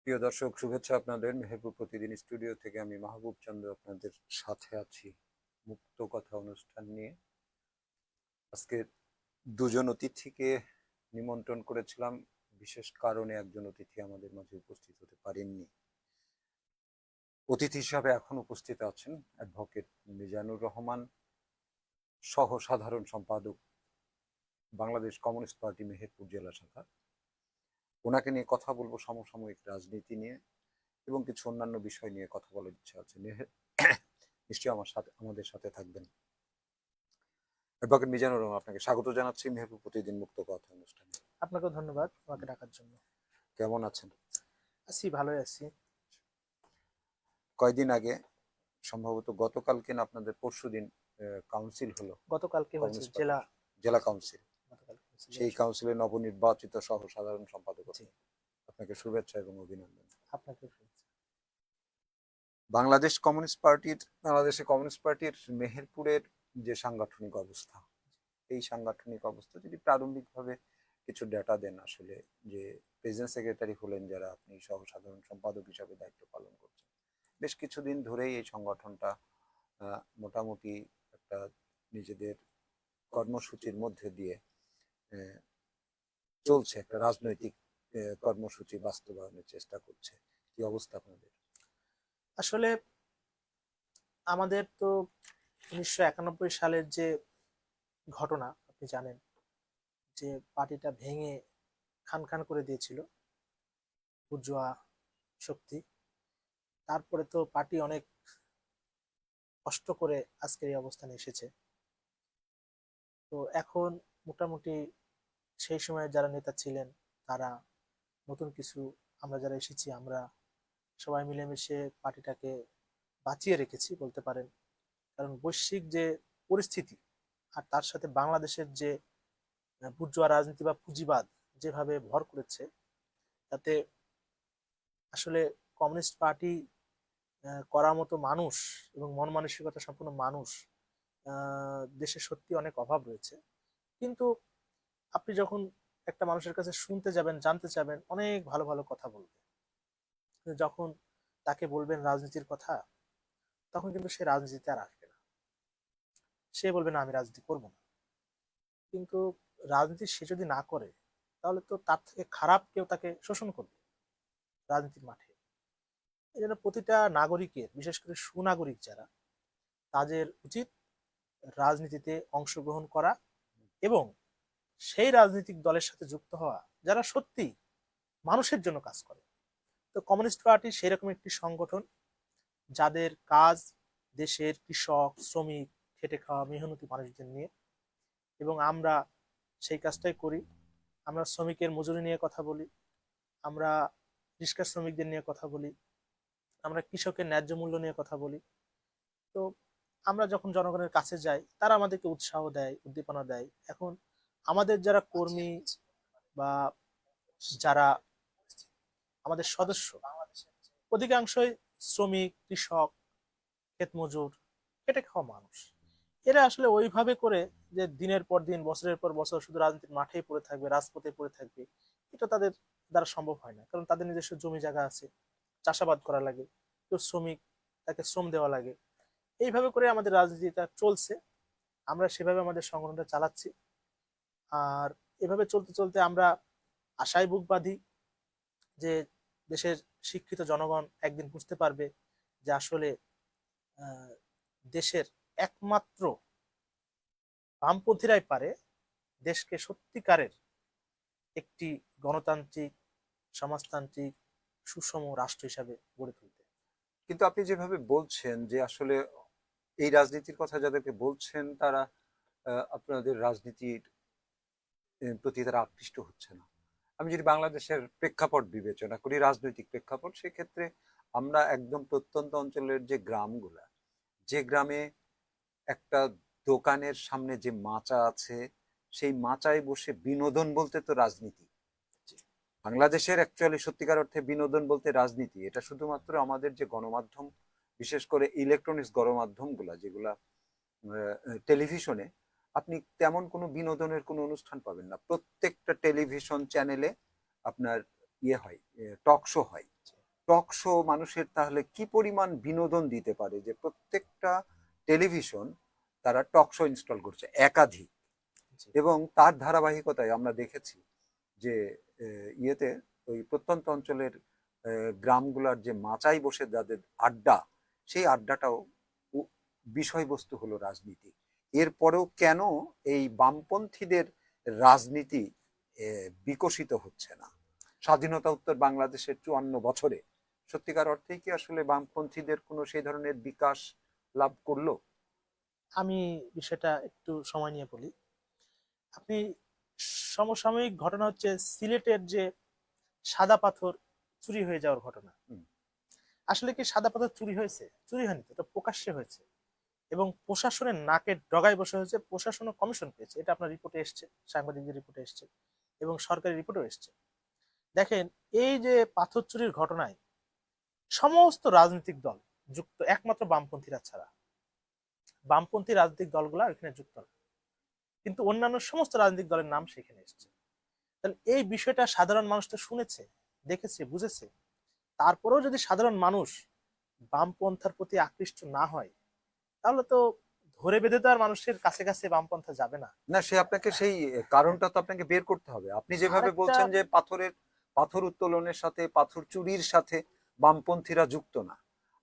প্রিয় দর্শক, শুভেচ্ছা আপনাদের। মেহেরপুর প্রতিদিন স্টুডিও থেকে আমি মাহবুব চন্দ্র আপনাদের সাথে আছি মুক্ত কথা অনুষ্ঠান নিয়ে। আজকে দুজন অতিথিকে নিমন্ত্রণ করেছিলাম, বিশেষ কারণে একজন অতিথি আমাদের মাঝে উপস্থিত হতে পারেননি। অতিথি হিসাবে এখন উপস্থিত আছেন অ্যাডভোকেট মিজানুর রহমান, সহ সাধারণ সম্পাদক, বাংলাদেশ কমিউনিস্ট পার্টি মেহেরপুর জেলা শাখা। ওনাকে নিয়ে কথা বলবো সমসাময়িক রাজনীতি নিয়ে এবং কিছু অন্যান্য বিষয় নিয়ে কথা বলার ইচ্ছা আছে। নিশ্চয়ই আমাদের সাথে থাকবেন। অ্যাডভোকেট মিজানুর রহমান, আপনাকে স্বাগত জানাচ্ছি মেহেরপুর প্রতিদিন মুক্ত কথা অনুষ্ঠানে। আপনাকেও ধন্যবাদ আমাকে ডাকার জন্য। কেমন আছেন? আছি, ভালোই আছি। কয়দিন আগে, সম্ভবত গতকালকে না আপনাদের পরশুদিন, কাউন্সিল হলো, গতকালকে হয়েছে কমিউনিস্ট পার্টির জেলা কাউন্সিল। গতকালকে হয়েছে সেই কাউন্সিলে নবনির্বাচিত সহ সাধারণ সম্পাদক জি, আপনাকে শুভেচ্ছা এবং অভিনন্দন। আপনাকে শুভেচ্ছা। বাংলাদেশের কমিউনিস্ট পার্টির মেহেরপুরের যে সাংগঠনিক অবস্থা, এই সাংগঠনিক অবস্থা যদি প্রারম্ভিকভাবে কিছু ডেটা দেন, আসলে যে প্রেসিডেন্ট সেক্রেটারি হলেন যারা, আপনি সহ সাধারণ সম্পাদক হিসাবে দায়িত্ব পালন করছেন, বেশ কিছুদিন ধরেই এই সংগঠনটা মোটামুটি একটা নিজেদের কর্মসূচির মধ্যে দিয়ে চলছে, একটা রাজনৈতিক কর্মসূচি বাস্তবায়নের চেষ্টা করছে। কি অবস্থা আপনাদের? আসলে আমাদের তো 1991 সালের যে ঘটনা আপনি জানেন, যে পার্টিটা ভেঙে খান খান করে দিয়েছিল বুর্জোয়া শক্তি। তারপরে তো পার্টি অনেক কষ্ট করে আজকের এই অবস্থানে এসেছে। তো এখন মোটামুটি সেই সময় যারা নেতা ছিলেন তারা, নতুন কিছু আমরা যারা এসেছি, আমরা সবাই মিলেমিশে পার্টিটাকে বাঁচিয়ে রেখেছি বলতে পারেন। কারণ বৈশ্বিক যে পরিস্থিতি আর তার সাথে বাংলাদেশের যে বুর্জোয়া রাজনীতি বা পুঁজিবাদ যেভাবে ভর করেছে, তাতে আসলে কমিউনিস্ট পার্টি করার মতো মানুষ এবং মন মানসিকতা সম্পন্ন মানুষ দেশে সত্যি অনেক অভাব রয়েছে। কিন্তু আপনি যখন একটা মানুষের কাছে শুনতে যাবেন, জানতে চাবেন, অনেক ভালো ভালো কথা বলবে। কিন্তু যখন তাকে বলবেন রাজনীতির কথা, তখন কিন্তু সে রাজনীতিতে আর আসবে না। সে বলবে না, আমি রাজনীতি করবো না। কিন্তু রাজনীতি সে যদি না করে, তাহলে তো তার থেকে খারাপ কেউ তাকে শোষণ করবে রাজনীতির মাঠে। এই জন্য প্রতিটা নাগরিকের, বিশেষ করে সুনাগরিক যারা, তাদের উচিত রাজনীতিতে অংশগ্রহণ করা এবং সেই রাজনৈতিক দলের সাথে যুক্ত হওয়া যারা সত্যি মানুষের জন্য কাজ করে। তো কমিউনিস্ট পার্টি সেরকম একটি সংগঠন যাদের কাজ দেশের কৃষক, শ্রমিক, খেটে খাওয়া মেহনতি মানুষদের নিয়ে, এবং আমরা সেই কাজটাই করি। আমরা শ্রমিকের মজুরি নিয়ে কথা বলি, আমরা রিক্সা শ্রমিকদের নিয়ে কথা বলি, আমরা কৃষকের ন্যায্য মূল্য নিয়ে কথা বলি। তো আমরা যখন জনগণের কাছে যাই, তারা আমাদেরকে উৎসাহ দেয়, উদ্দীপনা দেয়। এখন আমাদের যারা কর্মী বা যারা আমাদের সদস্য, অধিকাংশই শ্রমিক, কৃষক, ক্ষেত মজুর, খেটে খাওয়া মানুষ। এরা আসলে ওইভাবে করে যে দিনের পর দিন, বছরের পর বছর শুধু রাজনীতির মাঠেই পড়ে থাকবে, রাজপথে পড়ে থাকবে, এটা তাদের দ্বারা সম্ভব হয় না। কারণ তাদের নিজস্ব জমি জায়গা আছে, চাষাবাদ করা লাগে, কেউ শ্রমিক, তাকে শ্রম দেওয়া লাগে। এইভাবে করে আমাদের রাজনীতিটা চলছে, আমরা সেভাবে আমাদের সংগঠনটা চালাচ্ছি। আর এভাবে চলতে চলতে আমরা আশায় বুক বাঁধি যে দেশের শিক্ষিত জনগণ একদিন বুঝতে পারবে যে আসলে দেশের একমাত্র বামপন্থীরাই পারে দেশকে সত্যিকারের একটি গণতান্ত্রিক, সমাজতান্ত্রিক, সুষম রাষ্ট্র হিসাবে গড়ে তুলতে। কিন্তু আপনি যেভাবে বলছেন যে আসলে এই রাজনীতির কথা যাদেরকে বলছেন, তারা আপনাদের রাজনীতির প্রতি তারা আকৃষ্ট হচ্ছে না। আমি যদি বাংলাদেশের প্রেক্ষাপট বিবেচনা করি, রাজনৈতিক প্রেক্ষাপট, সেক্ষেত্রে আমরা একদম প্রত্যন্ত অঞ্চলের যে গ্রামগুলা, যে গ্রামে একটা দোকানের সামনে যে মাচা আছে, সেই মাচায় বসে বিনোদন বলতে তো রাজনীতি। বাংলাদেশের অ্যাকচুয়ালি সত্যিকার অর্থে বিনোদন বলতে রাজনীতি। এটা শুধুমাত্র আমাদের যে গণমাধ্যম, বিশেষ করে ইলেকট্রনিক্স গণমাধ্যমগুলা, যেগুলা টেলিভিশনে, আপনি তেমন কোনো বিনোদনের কোনো অনুষ্ঠান পাবেন না। প্রত্যেকটা টেলিভিশন চ্যানেলে আপনার ইয়ে হয়, টক শো হয়, টক শো মানুষের তাহলে কি পরিমাণ বিনোদন দিতে পারে যে প্রত্যেকটা টেলিভিশন তারা টক শো ইনস্টল করছে একাধিক, জি, এবং তার ধারাবাহিকতায় আমরা দেখেছি যে ইয়েতে ওই প্রত্যন্ত অঞ্চলের গ্রামগুলার যে মাচায় বসে যাদের আড্ডা, সেই আড্ডাটাও বিষয়বস্তু হলো রাজনীতি। এরপরেও কেন এই বামপন্থীদের রাজনীতি বিকশিত হচ্ছে না? স্বাধীনতা উত্তর বাংলাদেশের 54 বছরে সত্যিকার অর্থেই কি আসলে বামপন্থীদের কোনো সেই ধরনের বিকাশ লাভ করলো? আমি বিষয়টা একটু সময় নিয়ে বলি। আপনি সমসাময়িক ঘটনা হচ্ছে সিলেটের যে সাদা পাথর চুরি হয়ে যাওয়ার ঘটনা। হুম। আসলে কি সাদা পাথর চুরি হয়েছে? চুরি হয়নি তো, এটা প্রকাশ্যে হয়েছে এবং প্রশাসনের নাকের ডগায় বসে হয়েছে। প্রশাসনও কমিশন পেয়েছে, এটা আপনার রিপোর্টে এসছে, সাংবাদিকদের রিপোর্টে এসছে এবং সরকারি রিপোর্টেও এসছে। দেখেন, এই যে পাথর চুরির ঘটনায় সমস্ত রাজনৈতিক দল যুক্ত, একমাত্র বামপন্থীরা ছাড়া। বামপন্থী রাজনৈতিক দলগুলো এখানে যুক্ত না, কিন্তু অন্যান্য সমস্ত রাজনৈতিক দলের নাম সেখানে এসছে। তাহলে এই বিষয়টা সাধারণ মানুষ তো শুনেছে, দেখেছে, বুঝেছে। তারপরেও যদি সাধারণ মানুষ বামপন্থার প্রতি আকৃষ্ট না হয়, তাহলে তো ধরে বেঁধে তো আর মানুষের কাছে কাছে বামপন্থা যাবে না। না, সে আপনাকে সেই কারণটা তো আপনাকে বের করতে হবে। আপনি যেভাবে আরেকটা, বলছেন যে পাথর উত্তোলনের সাথে পাথর চুরির সাথে বামপন্থীরা যুক্ত না,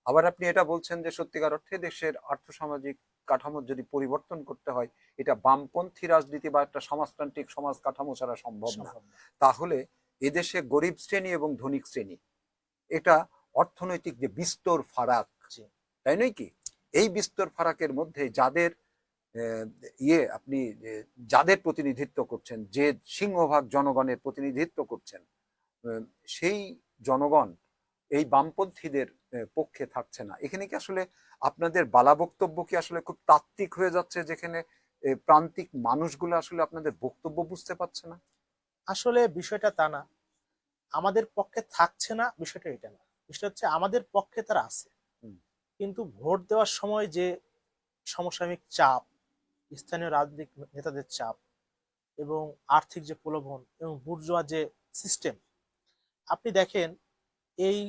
আবার আপনি এটা বলছেন যে সত্যিকার অর্থে দেশের আর্থসামাজিক কাঠামোর যদি পরিবর্তন করতে হয়, এটা বামপন্থী রাজনীতি বা একটা সমাজতান্ত্রিক সমাজ কাঠামো ছাড়া সম্ভব না। সম্ভব না। তাহলে এদেশে গরিব শ্রেণী এবং ধনিক শ্রেণী, এটা অর্থনৈতিক যে বিস্তর ফারাক, জি, তাই নয় কি? এই বিস্তর ফারাকের মধ্যে যাদের ইয়ে আপনি যাদের প্রতিনিধিত্ব করছেন, যে সিংহভাগ জনগণের প্রতিনিধিত্ব করছেন, আহ, সেই জনগণ এই বামপন্থীদের পক্ষে থাকছে না। এখানে কি আসলে আপনাদের বালা বক্তব্য কি আসলে খুব তাত্ত্বিক হয়ে যাচ্ছে, যেখানে প্রান্তিক মানুষগুলো আসলে আপনাদের বক্তব্য বুঝতে পারছে না? আসলে বিষয়টা তা না, আমাদের পক্ষে থাকছে না বিষয়টা এটা না। বিষয়টা হচ্ছে আমাদের পক্ষে তারা আছে, হুম। কিন্তু ভোট দেওয়ার সময় যে সমসাময়িক চাপ, স্থানীয় রাজনৈতিক নেতাদের চাপ এবং আর্থিক যে প্রলোভন এবং বুর্জোয়া যে সিস্টেম, আপনি দেখেন এই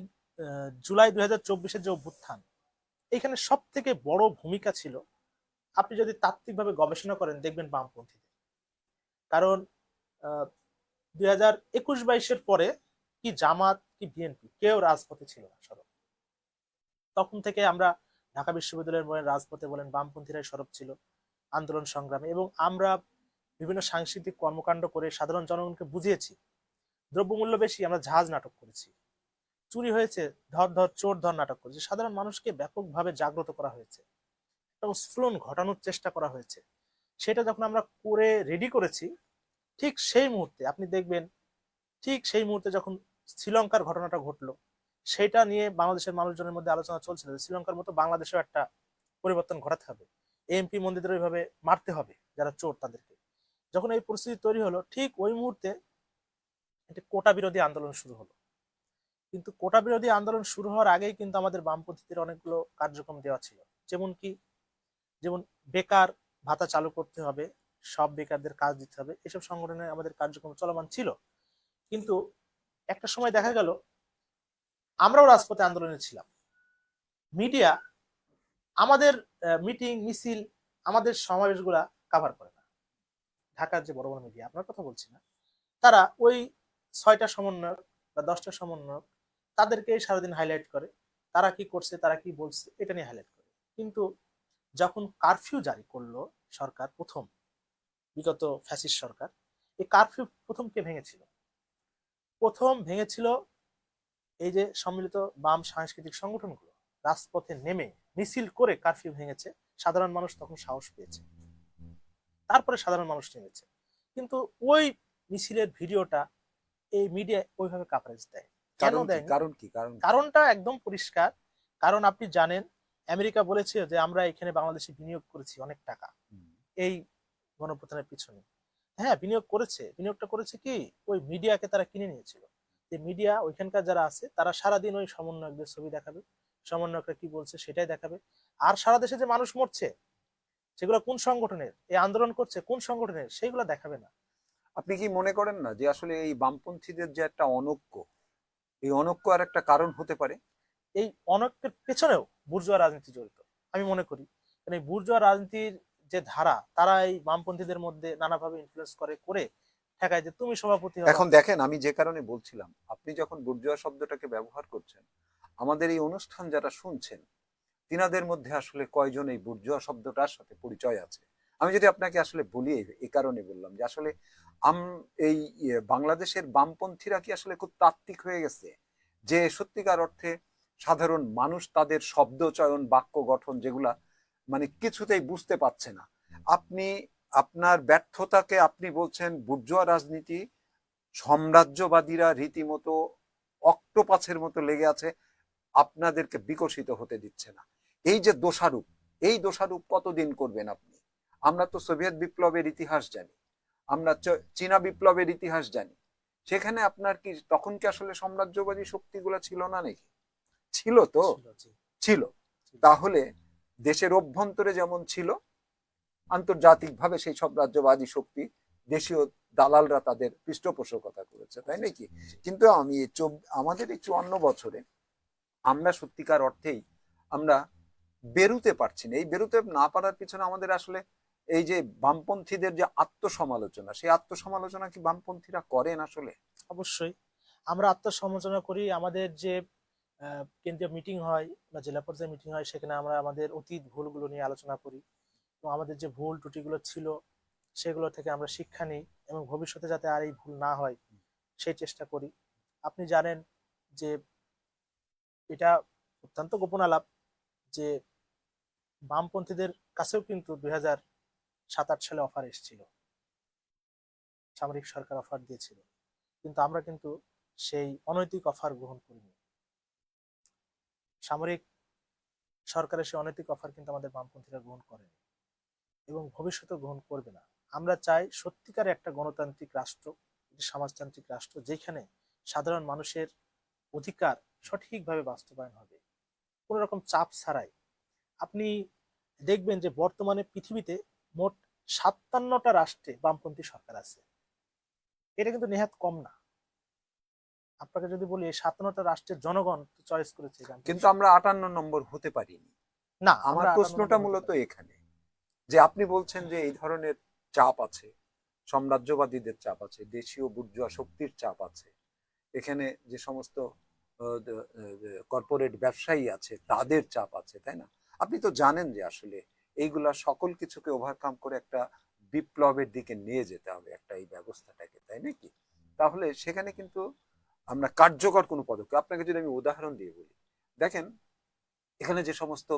জুলাই 2024-এর যে অভ্যুত্থান, এখানে সব থেকে বড় ভূমিকা ছিল, আপনি যদি তাত্ত্বিকভাবে গবেষণা করেন দেখবেন বামপন্থীদের। কারণ 2021-22-এর পরে কি জামাত কি বিএনপি কেউ রাজপথে ছিল না সরব। তখন থেকে আমরা ঢাকা বিশ্ববিদ্যালয়ের বলেন, রাজপথে বলেন, বামপন্থীরাই সরব ছিল আন্দোলন সংগ্রামে, এবং আমরা বিভিন্ন সাংস্কৃতিক কর্মকাণ্ড করে সাধারণ জনগণকে বুঝিয়েছি। দ্রব্যমূল্য বেশি, আমরা জাহাজ নাটক করেছি। চুরি হয়েছে, ধর ধর চোর ধর নাটক করেছে। সাধারণ মানুষকে ব্যাপকভাবে জাগ্রত করা হয়েছে, একটা উৎস্ফুলন ঘটানোর চেষ্টা করা হয়েছে। সেটা যখন আমরা করে রেডি করেছি, ঠিক সেই মুহূর্তে আপনি দেখবেন, ঠিক সেই মুহূর্তে যখন শ্রীলঙ্কার ঘটনাটা ঘটলো, সেটা নিয়ে বাংলাদেশের মানুষজনের মধ্যে আলোচনা চলছিল যে শ্রীলঙ্কার মতো বাংলাদেশেও একটা পরিবর্তন ঘটাতে হবে, এমপি মন্ত্রীদের ওইভাবে মারতে হবে যারা চোর তাদেরকে। যখন এই পরিস্থিতি তৈরি হলো, ঠিক ওই মুহূর্তে একটি কোটা বিরোধী আন্দোলন শুরু হলো। কিন্তু কোটা বিরোধী আন্দোলন শুরু হওয়ার আগেই কিন্তু আমাদের বামপন্থীদের অনেকগুলো কার্যক্রম দেওয়া ছিল। যেমন কি, যেমন বেকার ভাতা চালু করতে হবে, সব বেকারদের কাজ দিতে হবে, এসব সংগঠনে আমাদের কার্যক্রম চলমান ছিল। কিন্তু একটা সময় দেখা গেল আমরাও রাজপথে আন্দোলনে ছিলাম, মিডিয়া আমাদের মিটিং মিছিল, আমাদের সমাবেশগুলা কাভার করে না। ঢাকার যে বড় বড় মিডিয়া, আপনার কথা বলছি না, তারা ওই 6টা সমন্বয়ক বা 10টা সমন্বয়ক, তাদেরকে সারাদিন হাইলাইট করে, তারা কি করছে, তারা কি বলছে, এটা নিয়ে হাইলাইট করে। কিন্তু যখন কারফিউ জারি করলো সরকার প্রথম, বিগত ফ্যাসিস্ট সরকার, এই কারফিউ প্রথম কে ভেঙেছিল? প্রথম ভেঙেছিল এই যে সম্মিলিত বাম সাংস্কৃতিক সংগঠনগুলো। রাজপথে নেমে মিছিল করে কারফিউ ভেঙেছে, সাধারণ মানুষ তখন সাহস পেয়েছে, তারপরে সাধারণ মানুষ নেমেছে। কিন্তু ওই মিছিলের ভিডিওটা এই মিডিয়া ওইভাবে কাভারেজ দেয় কেন কারণ কি দেয়নি? কারণ কি কারণ কি? কারণটা একদম পরিষ্কার। কারণ আপনি জানেন, আমেরিকা বলেছে যে আমরা এখানে বাংলাদেশে বিনিয়োগ করেছি অনেক টাকা হুম। এই গণপ্রথানের পিছনে। হ্যাঁ, বিনিয়োগ করেছে, বিনিয়োগটা করেছে কি, ওই মিডিয়াকে তারা কিনে নিয়েছিল। যে মিডিয়া ওইখানকার যারা আছে তারা সারাদিন ওই সমন্বয়কদের ছবি দেখাবে, সমন্বয়করা কি বলছে সেটাই দেখাবে। আর সারা দেশে যে মানুষ মরছে, সেগুলো কোন সংগঠনের, এই আন্দোলন করছে কোন সংগঠনের, সেইগুলো দেখাবে না। আপনি কি মনে করেন না যে আসলে এই বামপন্থীদের যে একটা অনৈক্য, এই অনৈক্য আর একটা কারণ হতে পারে। এই অনৈক্যের পেছনেও বুর্জোয়া রাজনীতি জড়িত আমি মনে করি। কারণ এই বুর্জোয়া রাজনীতির যে ধারা, তারা এই বামপন্থীদের মধ্যে নানাভাবে ইনফ্লুয়েন্স করে ঠেকায় যে তুমি সভাপতি হবা। এখন দেখেন, আমি যে কারণে বলছিলাম, আপনি যখন বুর্জোয়া শব্দটাকে ব্যবহার করছেন, আমাদের এই অনুষ্ঠান যারা শুনছেন তিনাদের মধ্যে আসলে কয়জন এই বুর্জোয়া শব্দটার সাথে পরিচয় আছে? আমি যদি আপনাকে আসলে বলি, এই কারণে বললাম যে আসলে এই বাংলাদেশের বামপন্থীরা কি আসলে খুব তাত্ত্বিক হয়ে গেছে, যে সত্যিকার অর্থে সাধারণ মানুষ তাদের শব্দ চয়ন, বাক্য গঠন যেগুলা মানে কিছুতেই বুঝতে পারছে না। আপনি আপনার ব্যর্থতাকে আপনি বলছেন বুর্জোয়া রাজনীতি, সাম্রাজ্যবাদীরা রীতিমতো অক্টোপাসের মতো লেগে আছে, আপনাদেরকে বিকশিত হতে দিচ্ছে না। এই যে দোষারোপ, এই দোষারোপ কতদিন করবেন আপনি? আমরা তো সোভিয়েত বিপ্লবের ইতিহাস জানি, আমরা চীনা বিপ্লবের ইতিহাস জানি। সেখানে আপনার কি তখন কি আসলে সাম্রাজ্যবাদী শক্তিগুলো ছিল না নাকি? ছিল তো, ছিল, জি, ছিল। ছিল। তাহলে দেশের অভ্যন্তরে যেমন ছিল, আন্তর্জাতিকভাবে সেই সব রাজ্যবাদী শক্তি, দেশীয় দালালরা তাদের পৃষ্ঠপোষকতা করেছে, তাই নাকি? কিন্তু আমি আমাদের এই 54 বছরে আমরা সত্যিকার অর্থেই আমরা বেরুতে পারছি না। এই বেরুতে না পারার পিছনে আমাদের আসলে এই যে বামপন্থীদের যে আত্মসমালোচনা, সেই আত্মসমালোচনা কি বামপন্থীরা করেন আসলে? অবশ্যই আমরা আত্মসমালোচনা করি। আমাদের যে কেন্দ্রীয় মিটিং হয় বা জেলা পর্যায়ে মিটিং হয়, সেখানে আমরা আমাদের অতীত ভুলগুলো নিয়ে আলোচনা করি এবং আমাদের যে ভুল ত্রুটিগুলো ছিল সেগুলো থেকে আমরা শিক্ষা নিই এবং ভবিষ্যতে যাতে আর এই ভুল না হয় সেই চেষ্টা করি। আপনি জানেন যে এটা অত্যন্ত গোপন আলাপ যে বামপন্থীদের কাছেও কিন্তু 2007-8 সালে অফার এসেছিল, সামরিক সরকার অফার দিয়েছিল, কিন্তু আমরা কিন্তু সেই অনৈতিক অফার গ্রহণ করিনি। সামরিক সরকারের সেই অনৈতিক অফার কিন্তু আমাদের বামপন্থীরা গ্রহণ করেনি এবং ভবিষ্যতে গ্রহণ করবে না। আমরা চাই সত্যিকারে একটা গণতান্ত্রিক রাষ্ট্র, সমাজতান্ত্রিক রাষ্ট্র, যেখানে সাধারণ মানুষের অধিকার সঠিকভাবে বাস্তবায়ন হবে কোনো রকম চাপ ছাড়াই। আপনি দেখবেন যে বর্তমানে পৃথিবীতে মোট 57টা রাষ্ট্রে বামপন্থী সরকার আছে। এটা কিন্তু নেহাত কম না। আপনাকে যদি বলি 57টা রাষ্ট্রের জনগণ চয়েস করেছে কিন্তু আমরা 58 নম্বর হতে পারিনি। না, আমার আমরা 58 প্রশ্নটা নম্বর হতে মূলত পারি। এখানে, যে আপনি বলছেন যে এই ধরনের চাপ আছে, সাম্রাজ্যবাদীদের চাপ আছে, দেশীয় বুর্জোয়া শক্তির চাপ আছে, এখানে যে সমস্ত কর্পোরেট ব্যবসায়ী আছে তাদের চাপ আছে, তাই না? আপনি তো জানেন যে আসলে এইগুলা সকল কিছুকে ওভারকাম করে একটা বিপ্লবের দিকে নিয়ে যেতে হবে একটা এই ব্যবস্থাটাকে, তাই নাকি? তাহলে সেখানে কিন্তু আমরা কার্যকর কোনো পদক্ষেপ, আপনাকে যদি আমি উদাহরণ দিয়ে বলি, দেখেন এখানে যে সমস্ত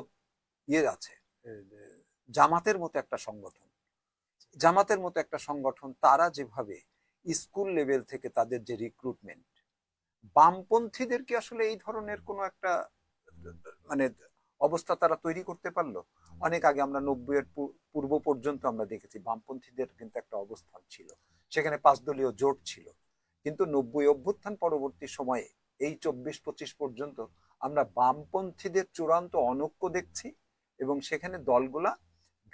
ইয়ে আছে, জামাতের মতো একটা সংগঠন, জামাতের মতো একটা সংগঠন, তারা যেভাবে স্কুল লেভেল থেকে তাদের যে রিক্রুটমেন্ট, বামপন্থীদের কি আসলে এই ধরনের কোনো একটা মানে অবস্থা তারা তৈরি করতে পারলো? অনেক আগে আমরা 90-এর পূর্ব পর্যন্ত আমরা দেখেছি বামপন্থীদের কিন্তু একটা অবস্থান ছিল, সেখানে 5 দলীয় জোট ছিল। কিন্তু 90 অভ্যুত্থান পরবর্তী সময়ে এই 24-25 পর্যন্ত আমরা বামপন্থীদের চূড়ান্ত অনৈক্য দেখছি, এবং সেখানে দলগুলা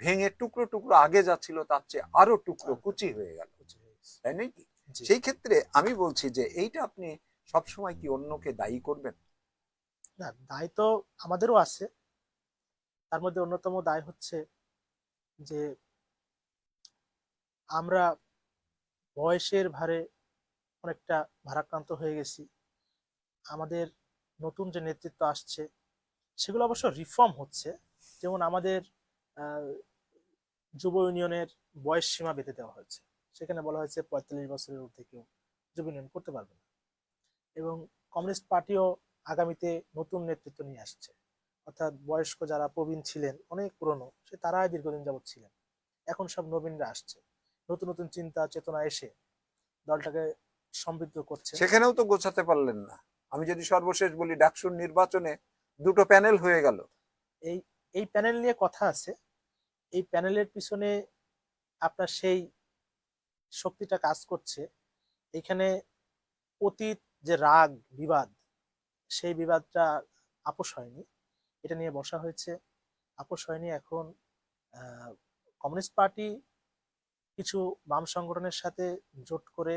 ভেঙে টুকরো টুকরো, আগে যাচ্ছিল তার চেয়ে আরো টুকরো কুচি হয়ে গেল, তাই নাকি? জি। সেই ক্ষেত্রে আমি বলছি যে এইটা আপনি সবসময় কি অন্যকে দায়ী করবেন? না, দায় তো আমাদেরও আছে। তার মধ্যে অন্যতম দায় হচ্ছে যে আমরা বয়সের ভারে অনেকটা ভারাক্রান্ত হয়ে গেছি। আমাদের নতুন যে নেতৃত্ব আসছে সেগুলো অবশ্য রিফর্ম হচ্ছে। যেমন আমাদের আহ, যুব ইউনিয়নের বয়স সীমা বেঁধে দেওয়া হয়েছে। সেখানে বলা হয়েছে 45 বছরের ঊর্ধ্বে কেউ যুব ইউনিয়ন করতে পারবে না। এবং কমিউনিস্ট পার্টিও আগামীতে নতুন নেতৃত্ব নিয়ে আসছে, অর্থাৎ বয়স্ক যারা প্রবীণ ছিলেন, অনেক পুরনো, সে তারাই দীর্ঘদিন যাবৎ ছিলেন, এখন সব নবীনরা আসছে, নতুন নতুন চিন্তা চেতনা এসে দলটাকে সমৃদ্ধ করছে। সেখানেও তো গোছাতে পারলেন না। আমি যদি সর্বশেষ বলি, ডাকসুর নির্বাচনে দুটো প্যানেল হয়ে গেল। এই এই প্যানেল নিয়ে কথা আছে। এই প্যানেলের পিছনে আপনার সেই শক্তিটা কাজ করছে। এখানে অতীত যে রাগ বিবাদ, সেই বিবাদটা আপোষ হয়নি, এটা নিয়ে বসা হয়েছে, আপোষ হয়নি। এখন কমিউনিস্ট পার্টি কিছু বাম সংগঠনের সাথে জোট করে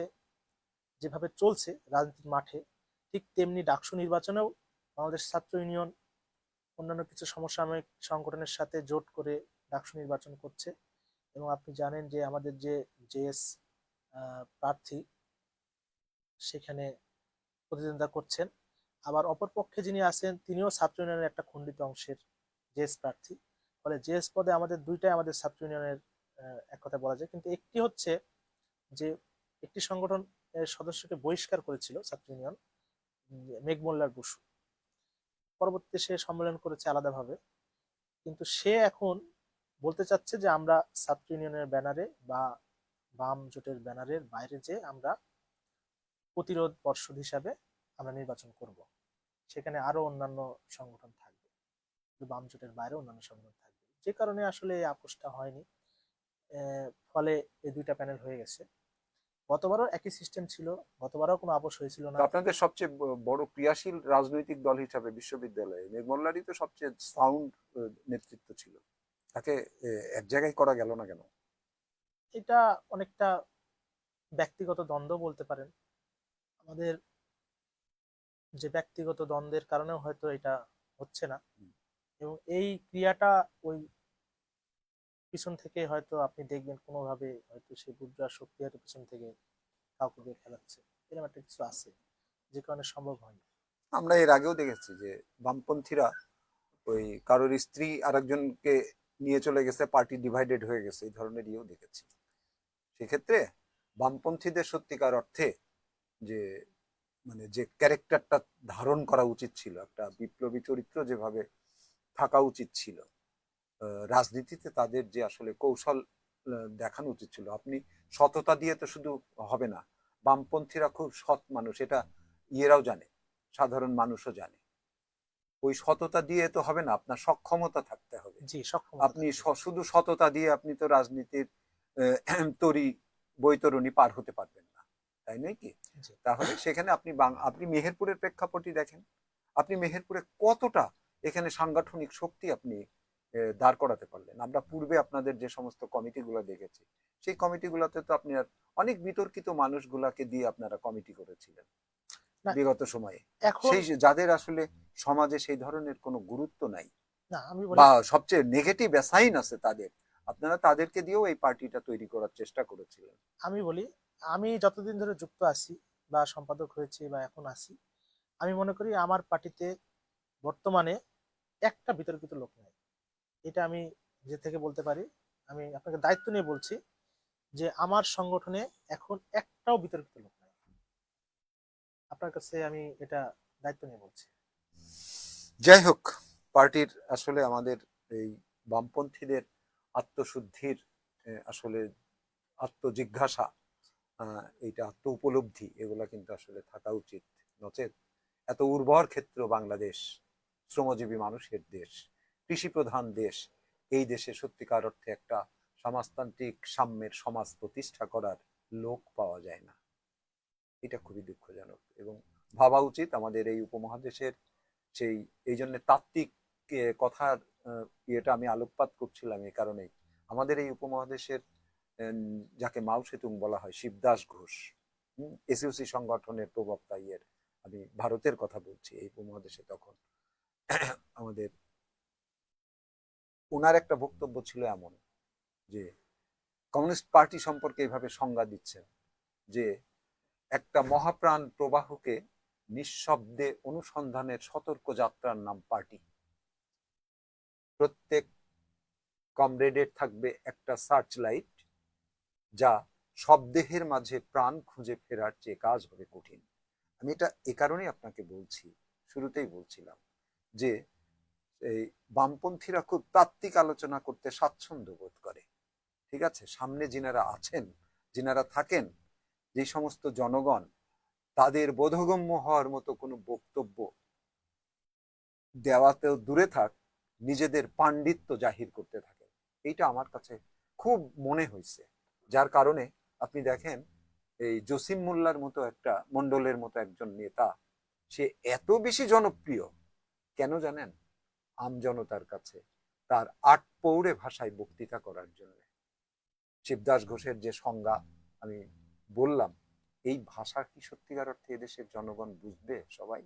যেভাবে চলছে রাজনীতির মাঠে, ঠিক তেমনি ডাকসু নির্বাচনেও বাংলাদেশ ছাত্র ইউনিয়ন অন্যান্য কিছু সমসাময়িক সংগঠনের সাথে জোট করে ডাকসু নির্বাচন করছে। এবং আপনি জানেন যে আমাদের যে জেএস প্রার্থী সেখানে প্রতিদ্বন্দ্বিতা করছেন। আবার অপরপক্ষে যিনি আছেন তিনিও ছাত্র ইউনিয়নের একটা খণ্ডিত অংশের জেএস প্রার্থী। ফলে জেএস পদে আমাদের দুইটাই আমাদের ছাত্র ইউনিয়নের এক কথা বলা যায়। কিন্তু একটি হচ্ছে যে একটি সংগঠন সদস্যকে বহিষ্কার করেছিল ছাত্র ইউনিয়ন, মেঘমোল্লার বসু। পরবর্তীতে সে সম্মেলন করেছে আলাদাভাবে, কিন্তু সে এখন বলতে চাচ্ছে যে আমরা ছাত্র ইউনিয়নের ব্যানারে বা বাম জোটের ব্যানারের বাইরে যে আমরা প্রতিরোধ পর্ষদ হিসাবে আমরা নির্বাচন করব, সেখানে আরো অন্যান্য সংগঠন থাকবে, বাম জোটের বাইরে অন্যান্য সংগঠন থাকবে। যে কারণে আসলে এই আপোষটা হয়নি। ফলে এই দুইটা প্যানেল হয়ে গেছে। গতবারও একই সিস্টেম ছিল, গতবারও কোনো আপোষ হয়েছিল না। তো আপনাদের সবচেয়ে বড় ক্রিয়াশীল রাজনৈতিক দল হিসাবে বিশ্ববিদ্যালয়ে মেঘমল্লারই তো সবচেয়ে সাউন্ড নেতৃত্ব ছিল, তাকে এক জায়গায় করা গেল না কেন? এটা অনেকটা ব্যক্তিগত দ্বন্দ্ব বলতে পারেন। আমাদের যে ব্যক্তিগত দ্বন্দ্বের কারণেও হয়তো এটা হচ্ছে না। এবং এই ক্রিয়াটা ওই পিছন থেকে হয়তো আপনি দেখবেন কোনোভাবে হয়তো সেই বুর্জোয়া শক্তি হয়তো পিছন থেকে কাউকে দিয়ে খেলাচ্ছে, এরকম একটা কিছু আছে, যে কারণে সম্ভব হয়নি। আমরা এর আগেও দেখেছি যে বামপন্থীরা ওই কারোর স্ত্রী আরেকজনকে নিয়ে চলে গেছে, পার্টি ডিভাইডেড হয়ে গেছে, এই ধরনের ইয়েও দেখেছি। সেক্ষেত্রে বামপন্থীদের সত্যিকার অর্থে যে মানে যে ক্যারেক্টারটা ধারণ করা উচিত ছিল, একটা বিপ্লবী চরিত্র যেভাবে থাকা উচিত ছিল, রাজনীতিতে তাদের যে আসলে কৌশল দেখানো উচিত ছিল। আপনি সততা দিয়ে তো শুধু হবে না, বামপন্থীরা খুব সৎ মানুষ, এটা ইয়েরাও জানে, সাধারণ মানুষও জানে। ওই সততা দিয়ে তো হবে না, আপনার সক্ষমতা থাকতে হবে। জি, সক্ষমতা আপনি থাকবে। শুধু সততা দিয়ে আপনি তো রাজনীতির তরি বৈতরণী পার হতে পারবেন না, তাই নয় কি? জি। তাহলে সেখানে আপনি মেহেরপুরের প্রেক্ষাপটই দেখেন, আপনি মেহেরপুরে কতটা এখানে সাংগঠনিক শক্তি আপনি দাঁড় করাতে পারলেন। আমরা পূর্বে আপনাদের যে সমস্ত কমিটিগুলো দেখেছি, সেই কমিটিগুলোতে তো আপনি আর অনেক বিতর্কিত মানুষগুলাকে দিয়ে আপনারা কমিটি করেছিলেন না, বিগত সময়ে, এখন সেই যাদের আসলে সমাজে সেই ধরনের কোনো গুরুত্ব নাই না আমি বলি, বা সবচেয়ে নেগেটিভ অ্যাসাইন আছে তাদের, আপনারা তাদেরকে দিয়েও এই পার্টিটা তৈরি করার চেষ্টা করেছিলেন। আমি বলি, আমি যতদিন ধরে যুক্ত আছি বা সম্পাদক হয়েছি বা এখন আছি, আমি মনে করি আমার পার্টিতে বর্তমানে একটা বিতর্কিত লোক নেই। এটা আমি যে থেকে বলতে পারি, আমি আপনাকে দায়িত্ব নিয়ে বলছি যে আমার সংগঠনে এখন একটাও বিতর্কিত লোক নাই। আপনার কাছে আমি এটা দায়িত্ব নিয়ে বলছি। যাই হোক, পার্টির আসলে আমাদের এই বামপন্থীদের আত্মশুদ্ধির আসলে আত্মজিজ্ঞাসা, এইটা আত্ম উপলব্ধি, এগুলা কিন্তু আসলে থাকা উচিত। নচেত এত উর্বর ক্ষেত্র বাংলাদেশ, শ্রমজীবী মানুষের দেশ, কৃষি প্রধান দেশ, এই দেশে সত্যিকার অর্থে একটা সমাজতান্ত্রিক সাম্যের সমাজ প্রতিষ্ঠা করার লোক পাওয়া যায় না। এটা খুবই দুঃখজনক এবং ভাবা উচিত আমাদের এই উপমহাদেশের সেই, এই জন্য তাত্ত্বিক কথার ইয়েটা আমি আলোকপাত করছিলাম এই কারণেই, আমাদের এই উপমহাদেশের যাকে মাও সেতুং বলা হয়, শিবদাস ঘোষ, এসইউসি সংগঠনের প্রবক্তা, ইয়ের আমি ভারতের কথা বলছি, এই উপমহাদেশে তখন আমাদের ওনার একটা বক্তব্য ছিল এমন যে কমিউনিস্ট পার্টি সম্পর্কে এইভাবে সংজ্ঞা দিচ্ছেন যে একটা মহাপ্রাণ প্রবাহকে নিঃশব্দে অনুসন্ধানের সতর্ক যাত্রার নাম পার্টি। প্রত্যেক কমরেডের থাকবে একটা সার্চ লাইট, যা শব্দের মাঝে প্রাণ খুঁজে ফেরার চেয়ে কাজ হবে কঠিন। আমি এটা এ কারণেই আপনাকে বলছি, শুরুতেই বলছিলাম যে এই বামপন্থীরা খুব তাত্ত্বিক আলোচনা করতে স্বাচ্ছন্দ্য বোধ করে, ঠিক আছে? সামনে যিনারা আছেন, যিনারা থাকেন, যে সমস্ত জনগণ তাদের বোধগম্য হওয়ার মতো কোনো বক্তব্য দেওয়াতেও দূরে থাক, নিজেদের পাণ্ডিত্য জাহির করতে থাকে, এইটা আমার কাছে খুব মনে হয়েছে। যার কারণে আপনি দেখেন এই জসিম মোল্লার মতো একটা মন্ডলের মতো একজন নেতা, সে এত বেশি জনপ্রিয় কেন জানেন? আমজনতার কাছে তার আটপৌরে ভাষায় বক্তৃতা করার জন্য। শিবদাস ঘোষের যে সংজ্ঞা আমি বললাম, এই ভাষা কি সত্যিকার অর্থে এদেশের জনগণ বুঝবে সবাই?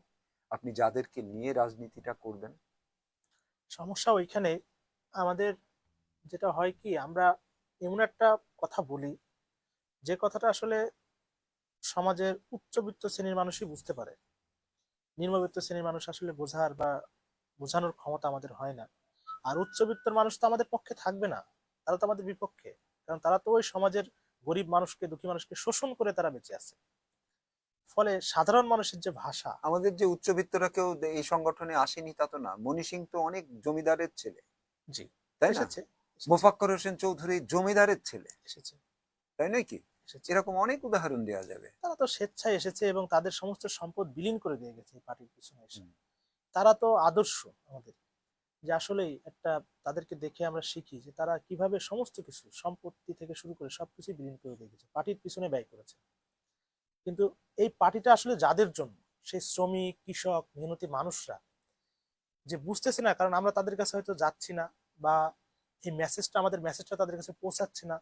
আপনি যাদেরকে নিয়ে রাজনীতিটা করবেন। সমস্যা ওইখানে। আমাদের যেটা হয় কি, আমরা এমন একটা কথা বলি যে কথাটা আসলে সমাজের উচ্চবিত্ত শ্রেণীর মানুষই বুঝতে পারে। নিম্নবিত্ত শ্রেণীর মানুষ আসলে বোঝার বা বোঝানোর ক্ষমতা আমাদের হয় না। আর উচ্চবিত্তর মানুষ তো আমাদের পক্ষে থাকবে না, তারা তো আমাদের বিপক্ষে। কারণ তারা তো ওই সমাজের গরিব মানুষকে, দুঃখী মানুষকে শোষণ করে তারা বেঁচে আছে। ফলে সাধারণ মানুষের যে ভাষা। আমাদের যে উচ্চবিত্তরা কেউ এই সংগঠনে আসেনি তা তো না। মনি সিং তো অনেক জমিদারের ছেলে, জি, তাই না? এসেছে, এসেছে, মোফাক্কর হোসেন চৌধুরী জমিদারের ছেলে, এসেছে, তাই নয় কি? এসেছে। এরকম অনেক উদাহরণ দেওয়া যাবে। তারা তো স্বেচ্ছায় এসেছে এবং তাদের সমস্ত সম্পদ বিলীন করে দিয়ে গেছে এই পার্টির পিছনে এসে। হুম। তারা তো আদর্শ আমাদের, যে আসলেই একটা, তাদেরকে দেখে আমরা শিখি যে তারা কিভাবে সমস্ত কিছু সম্পত্তি থেকে শুরু করে সবকিছু বিলীন করে দিয়ে গেছে, পার্টির পিছনে ব্যয় করেছে। কিন্তু এই পার্টিটা আসলে যাদের জন্য, সেই শ্রমিক, কৃষক, মেহনতি মানুষরা যে বুঝতেছে না, কারণ আমরা তাদের কাছে হয়তো যাচ্ছি না, বা এই মেসেজটা, আমাদের মেসেজটা তাদের কাছে পৌঁছাচ্ছে না,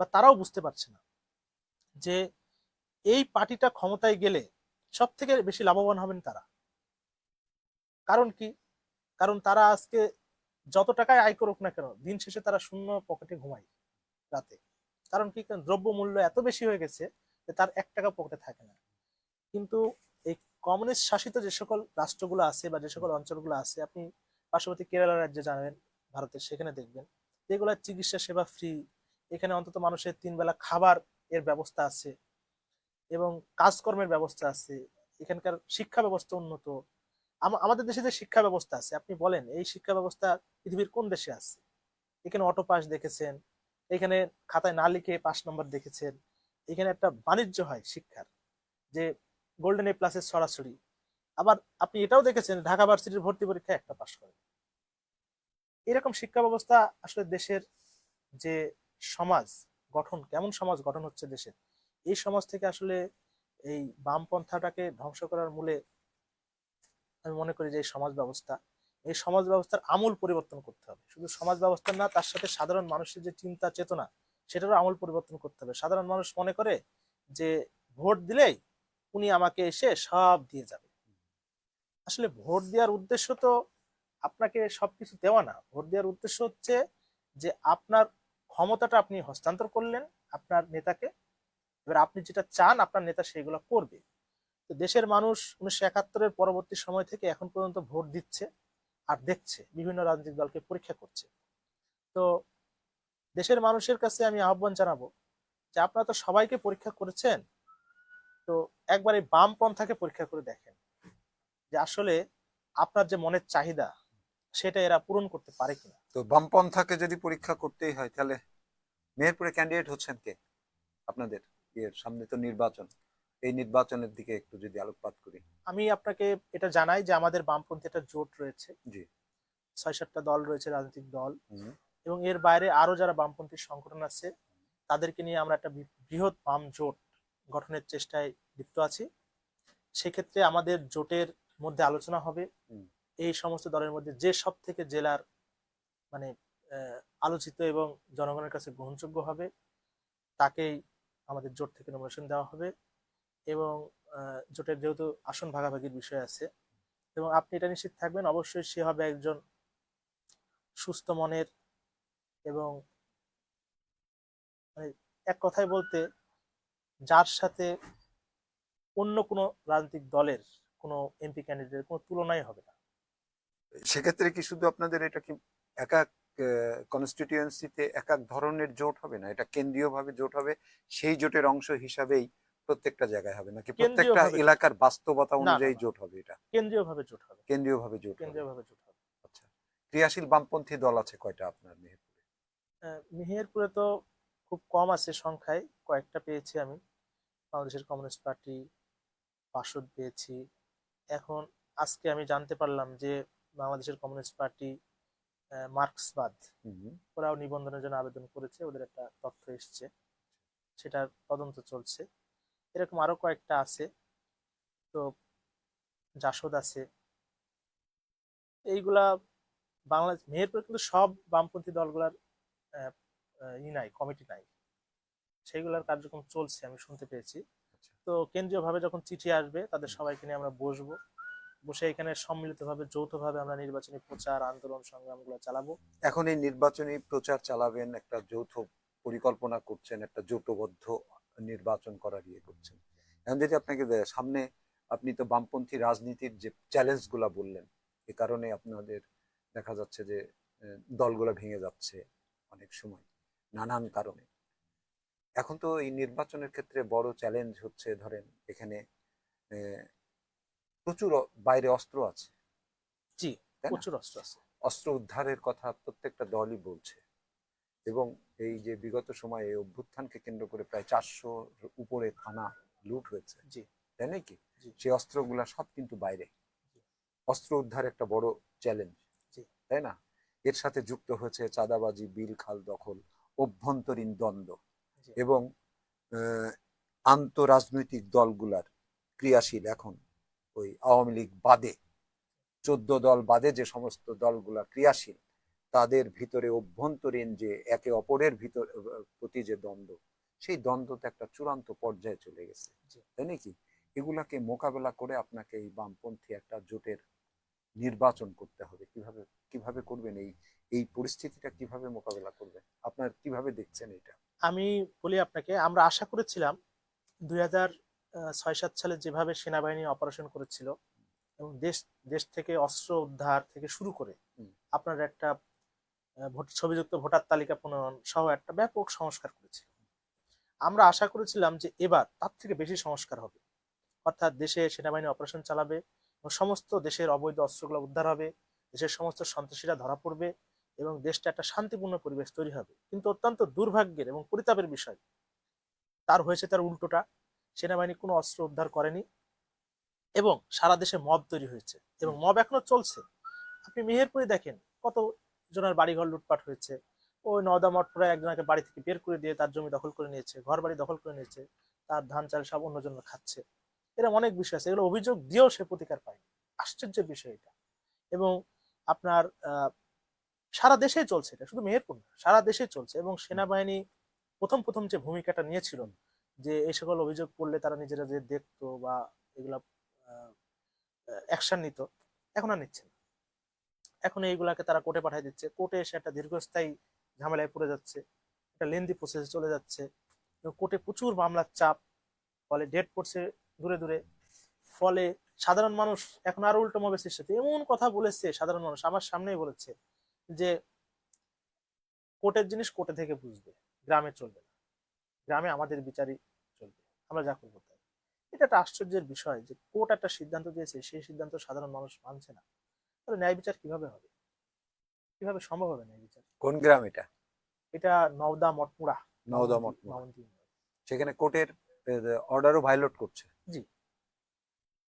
বা তারাও বুঝতে পারছে না যে এই পার্টিটা ক্ষমতায় গেলে সব থেকে বেশি লাভবান হবেন তারা। কারণ কি? কারণ তারা আজকে যত টাকায় আয় করুক না কেন, দিন শেষে তারা শূন্য পকেটে ঘুমায় রাতে। কারণ কি? কারণ দ্রব্য মূল্য এত বেশি হয়ে গেছে যে তার 1 টাকা পকেটে থাকে না। কিন্তু এই কমিউনিস্ট শাসিত যে সকল রাষ্ট্রগুলো আছে বা যে সকল অঞ্চলগুলো আছে, আপনি পার্শ্ববর্তী কেরালা রাজ্যে যাবেন ভারতের, সেখানে দেখবেন যেগুলো চিকিৎসা সেবা ফ্রি, এখানে অন্তত মানুষের 3 বেলা খাবার এর ব্যবস্থা আছে এবং কাজকর্মের ব্যবস্থা আছে। এখানকার শিক্ষা ব্যবস্থা উন্নত। আমাদের দেশে যে শিক্ষা ব্যবস্থা আছে, আপনি বলেন এই শিক্ষা ব্যবস্থা পৃথিবীর কোন দেশে আছে? এখানে অটো পাস দেখেছেন, এখানে খাতায় না লিখে 5 নম্বর দেখেছেন, এখানে একটা বাণিজ্য হয় শিক্ষার, যে গোল্ডেন এ প্লাসের সরাসরি। আবার আপনি এটাও দেখেছেন ঢাকা ভার্সিটির ভর্তি পরীক্ষায় একটা পাস করে। এরকম শিক্ষা ব্যবস্থা আসলে দেশের যে সমাজ গঠন, কেমন সমাজ গঠন হচ্ছে দেশের, এই সমাজ থেকে আসলে এই বামপন্থাটাকে ধ্বংস করার মূলে আমি মনে করি যে এই সমাজ ব্যবস্থা, এই সমাজ ব্যবস্থার আমূল পরিবর্তন করতে হবে। শুধু সমাজ ব্যবস্থা না, তার সাথে সাধারণ মানুষের যে চিন্তা চেতনা, সেটারও আমূল পরিবর্তন করতে হবে। সাধারণ মানুষ মনে করে যে ভোট দিলেই উনি আমাকে এসে সব দিয়ে যাবে। আসলে ভোট দেওয়ার উদ্দেশ্য তো আপনাকে সবকিছু দেওয়া না। ভোট দেওয়ার উদ্দেশ্য হচ্ছে যে আপনার ক্ষমতাটা আপনি হস্তান্তর করলেন আপনার নেতাকে, এবার আপনি যেটা চান আপনার নেতা সেগুলো করবে। তো দেশের মানুষ 1971-এর পরবর্তী সময় থেকে এখন পর্যন্ত ভোট দিচ্ছে আর দেখছে, বিভিন্ন রাজনৈতিক দলকে পরীক্ষা করছে। তো দেশের মানুষের কাছে আমি আহ্বান জানাবো যে আপনারা তো সবাইকে পরীক্ষা করেছেন, তো একবার এই বামপন্থাকে পরীক্ষা করে দেখেন যে আসলে আপনার যে মনের চাহিদা সেটা এরা পূরণ করতে পারে কিনা। তো বামপন্থাকে যদি পরীক্ষা করতেই হয়, তাহলে মেহেরপুরে ক্যান্ডিডেট হচ্ছেন কে আপনাদের? এর সামনে তো নির্বাচন, এই নির্বাচনের দিকে একটু যদি আলোকপাত করি। আমি আপনাকে এটা জানাই যে আমাদের বামপন্থী একটা জোট রয়েছে, জি। 6-7টা দল রয়েছে, রাজনৈতিক দল। হুম। এবং এর বাইরে আরো যারা বামপন্থী সংগঠন আছে, তাদেরকে নিয়ে আমরা একটা বৃহৎ বাম জোট গঠনের চেষ্টায় লিপ্ত আছি। সেক্ষেত্রে আমাদের জোটের মধ্যে আলোচনা হবে হুম। এই সমস্ত দলের মধ্যে যে সব থেকে জেলার মানে আলোচিত এবং জনগণের কাছে গ্রহণযোগ্য হবে, তাকেই আমাদের জোট থেকে নমিনেশন দেওয়া হবে। এবং জোটের যেহেতু আসন ভাগাভাগির বিষয় আছে, এবং আপনি এটা নিশ্চিত থাকবেন অবশ্যই সে হবে একজন সুস্থ মনের এবং মানে এক কথায় বলতে যার সাথে অন্য কোনো রাজনৈতিক দলের কোনো এমপি ক্যান্ডিডেটের কোনো তুলনাই হবে না। সেক্ষেত্রে কি শুধু আপনাদের এটা কি এক এক কনস্টিটিউয়েন্সিতে এক এক ধরনের জোট হবে না, এটা কেন্দ্রীয় ভাবে জোট হবে? সেই জোটের অংশ হিসাবেই প্রত্যেকটা জায়গায় হবে, নাকি কেন্দ্রীয় প্রত্যেকটা ভাবে জোট এলাকার বাস্তবতা না, না, অনুযায়ী না, জোট হবে এটা? কেন্দ্রীয় ভাবে জোট হবে, কেন্দ্রীয় ভাবে জোট হবে। কেন্দ্রীয় ভাবে জোট হবে। আচ্ছা। ক্রিয়াশীল বামপন্থী দল আছে কয়টা আপনার মেহেরপুরে? মেহেরপুরে তো খুব কম আছে সংখ্যায়, কয়েকটা পেয়েছি আমি। বাংলাদেশের কমিউনিস্ট পার্টি, বাসদ পেয়েছি। এখন আজকে আমি জানতে পারলাম যে বাংলাদেশের কমিউনিস্ট পার্টি, মার্ক্সবাদ, হুম। ওরাও নিবন্ধনের জন্য আবেদন করেছে, ওদের একটা তথ্য এসছে, সেটার তদন্ত চলছে। এরকম আরো কয়েকটা আছে। তো জাসদ আছে। এইগুলা বাংলাদেশ মেহেরপুরে কিন্তু সব বামপন্থী দলগুলার ই নাই, কমিটি নাই, সেইগুলার কার্যক্রম চলছে আমি শুনতে পেয়েছি। আচ্ছা। তো কেন্দ্রীয় ভাবে যখন চিঠি আসবে তাদের সবাইকে নিয়ে আমরা বসবো, বসে এখানে সম্মিলিতভাবে যৌথভাবে আমরা নির্বাচনী প্রচার আন্দোলন সংগ্রামগুলো চালাবো। এখন এই নির্বাচনী প্রচার চালাবেন, একটা যৌথ পরিকল্পনা করছেন, একটা জোটবদ্ধ নির্বাচন করার ইয়ে করছেন। এখন যদি আপনাকে সামনে, আপনি তো বামপন্থী রাজনীতির যে চ্যালেঞ্জ গুলা বললেন, এ কারণে আপনাদের দেখা যাচ্ছে যে দলগুলো ভেঙে যাচ্ছে অনেক সময় নানান কারণে। এখন তো এই নির্বাচনের ক্ষেত্রে বড় চ্যালেঞ্জ হচ্ছে, ধরেন এখানে প্রচুর বাইরে অস্ত্র আছে, জি, তাই না? প্রচুর অস্ত্র আছে। অস্ত্র উদ্ধারের কথা প্রত্যেকটা দলই বলছে, এবং এই যে বিগত সময়ে অভ্যুত্থানকে কেন্দ্র করে প্রায় 400 উপরে থানা লুট হয়েছে, জি, তাই নাকি? জি, সেই অস্ত্রগুলা সব কিন্তু বাইরে। অস্ত্র উদ্ধার একটা বড় চ্যালেঞ্জ, জি, তাই না? এর সাথে যুক্ত হয়েছে চাঁদাবাজি, বিল খাল দখল, অভ্যন্তরীণ দ্বন্দ্ব, জি, এবং আন্তঃরাজনৈতিক দলগুলার ক্রিয়াশীল এখন ওই আওয়ামী লীগ বাদে 14 দল বাদে যে সমস্ত দলগুলা ক্রিয়াশীল, তাদের ভিতরে অভ্যন্তরীণ যে একে অপরের ভিতর প্রতি যে দ্বন্দ্ব, সেই দ্বন্দ্বতে একটা চূড়ান্ত পর্যায়ে চলে গেছে, জি। তাই নাকি? এগুলাকে মোকাবেলা করে আপনাকে এই বামপন্থী একটা জোটের নির্বাচন করতে হবে। কিভাবে কিভাবে করবেন? এই এই পরিস্থিতিটা কিভাবে মোকাবেলা করবেন? আপনার কিভাবে দেখছেন এটা? আমি বলি আপনাকে, আমরা আশা করেছিলাম 2006-7 সালে যেভাবে সেনাবাহিনী অপারেশন করেছিল এবং দেশ দেশ থেকে অস্ত্র উদ্ধার থেকে শুরু করে হুম, আপনার একটা ছবিযুক্ত ভোটার তালিকা প্রণয়ন সহ একটা ব্যাপক সংস্কার করেছিল। আমরা আশা করেছিলাম যে এবার তার থেকে বেশি সংস্কার হবে, অর্থাৎ দেশে সেনাবাহিনী অপারেশন চালাবে এবং সমস্ত দেশের অবৈধ অস্ত্রগুলো উদ্ধার হবে, দেশের সমস্ত সন্ত্রাসীরা ধরা পড়বে এবং দেশটা একটা শান্তিপূর্ণ পরিবেশ তৈরি হবে। কিন্তু অত্যন্ত দুর্ভাগ্যের এবং পরিতাপের বিষয়, তার হয়েছে তার উল্টোটা। সেনাবাহিনী কোনো অস্ত্র উদ্ধার করেনি এবং সারা দেশে মব তৈরি হয়েছে এবং মব এখনো চলছে। আপনি মেহেরপুরে দেখেন কত জনের বাড়িঘর লুটপাট হয়েছে। ওই নওদা মঠপুরা একজনকে বাড়ি থেকে বের করে দিয়ে তার জমি দখল করে নিয়েছে, ঘর বাড়ি দখল করে নিয়েছে, তার ধান চাল সব অন্যজন খাচ্ছে। এরকম অনেক বিষয় আছে, এগুলো অভিযোগ দিয়েও সে প্রতিকার পায়নি। আশ্চর্যের বিষয় এটা। এবং আপনার সারা দেশেই চলছে, এটা শুধু মেহেরপুর না, সারা দেশেই চলছে। এবং সেনাবাহিনী প্রথম প্রথম যে ভূমিকাটা নিয়েছিল, যে এই সকল অভিযোগ পড়লে তারা নিজেরা যে দেখতো বা এগুলা অ্যাকশন নিত, এখন আর নিচ্ছে না। এখন এইগুলাকে তারা কোর্টে পাঠিয়ে দিচ্ছে, কোর্টে এসে একটা দীর্ঘস্থায়ী ঝামেলায় পড়ে যাচ্ছে, একটা লেন্দি প্রসেসে চলে যাচ্ছে। কোর্টে প্রচুর মামলার চাপ, ফলে ডেট পড়ছে দূরে দূরে। ফলে সাধারণ মানুষ এখন আরো উল্টো মবে সৃষ্টি, এমন কথা বলেছে সাধারণ মানুষ আমার সামনেই বলেছে যে কোর্টের জিনিস কোর্টে থেকে বুঝবে, গ্রামে চলবে না, গ্রামে আমাদের বিচারই চলবে, আমরা যা করবো তাই। এটা একটা আশ্চর্যের বিষয় যে কোর্ট একটা সিদ্ধান্ত দিয়েছে, সেই সিদ্ধান্ত সাধারণ মানুষ মানছে না। তাহলে ন্যায় বিচার কিভাবে হবে? কিভাবে সম্ভব হবে ন্যায় বিচার? কোন গ্রাম এটা? এটা নওদা মঠপুরা, নওদা মামন্তি মঠমোড়া। মামন্তি। সেখানে কোর্টের অর্ডারও ভায়োলেট করছে। জি,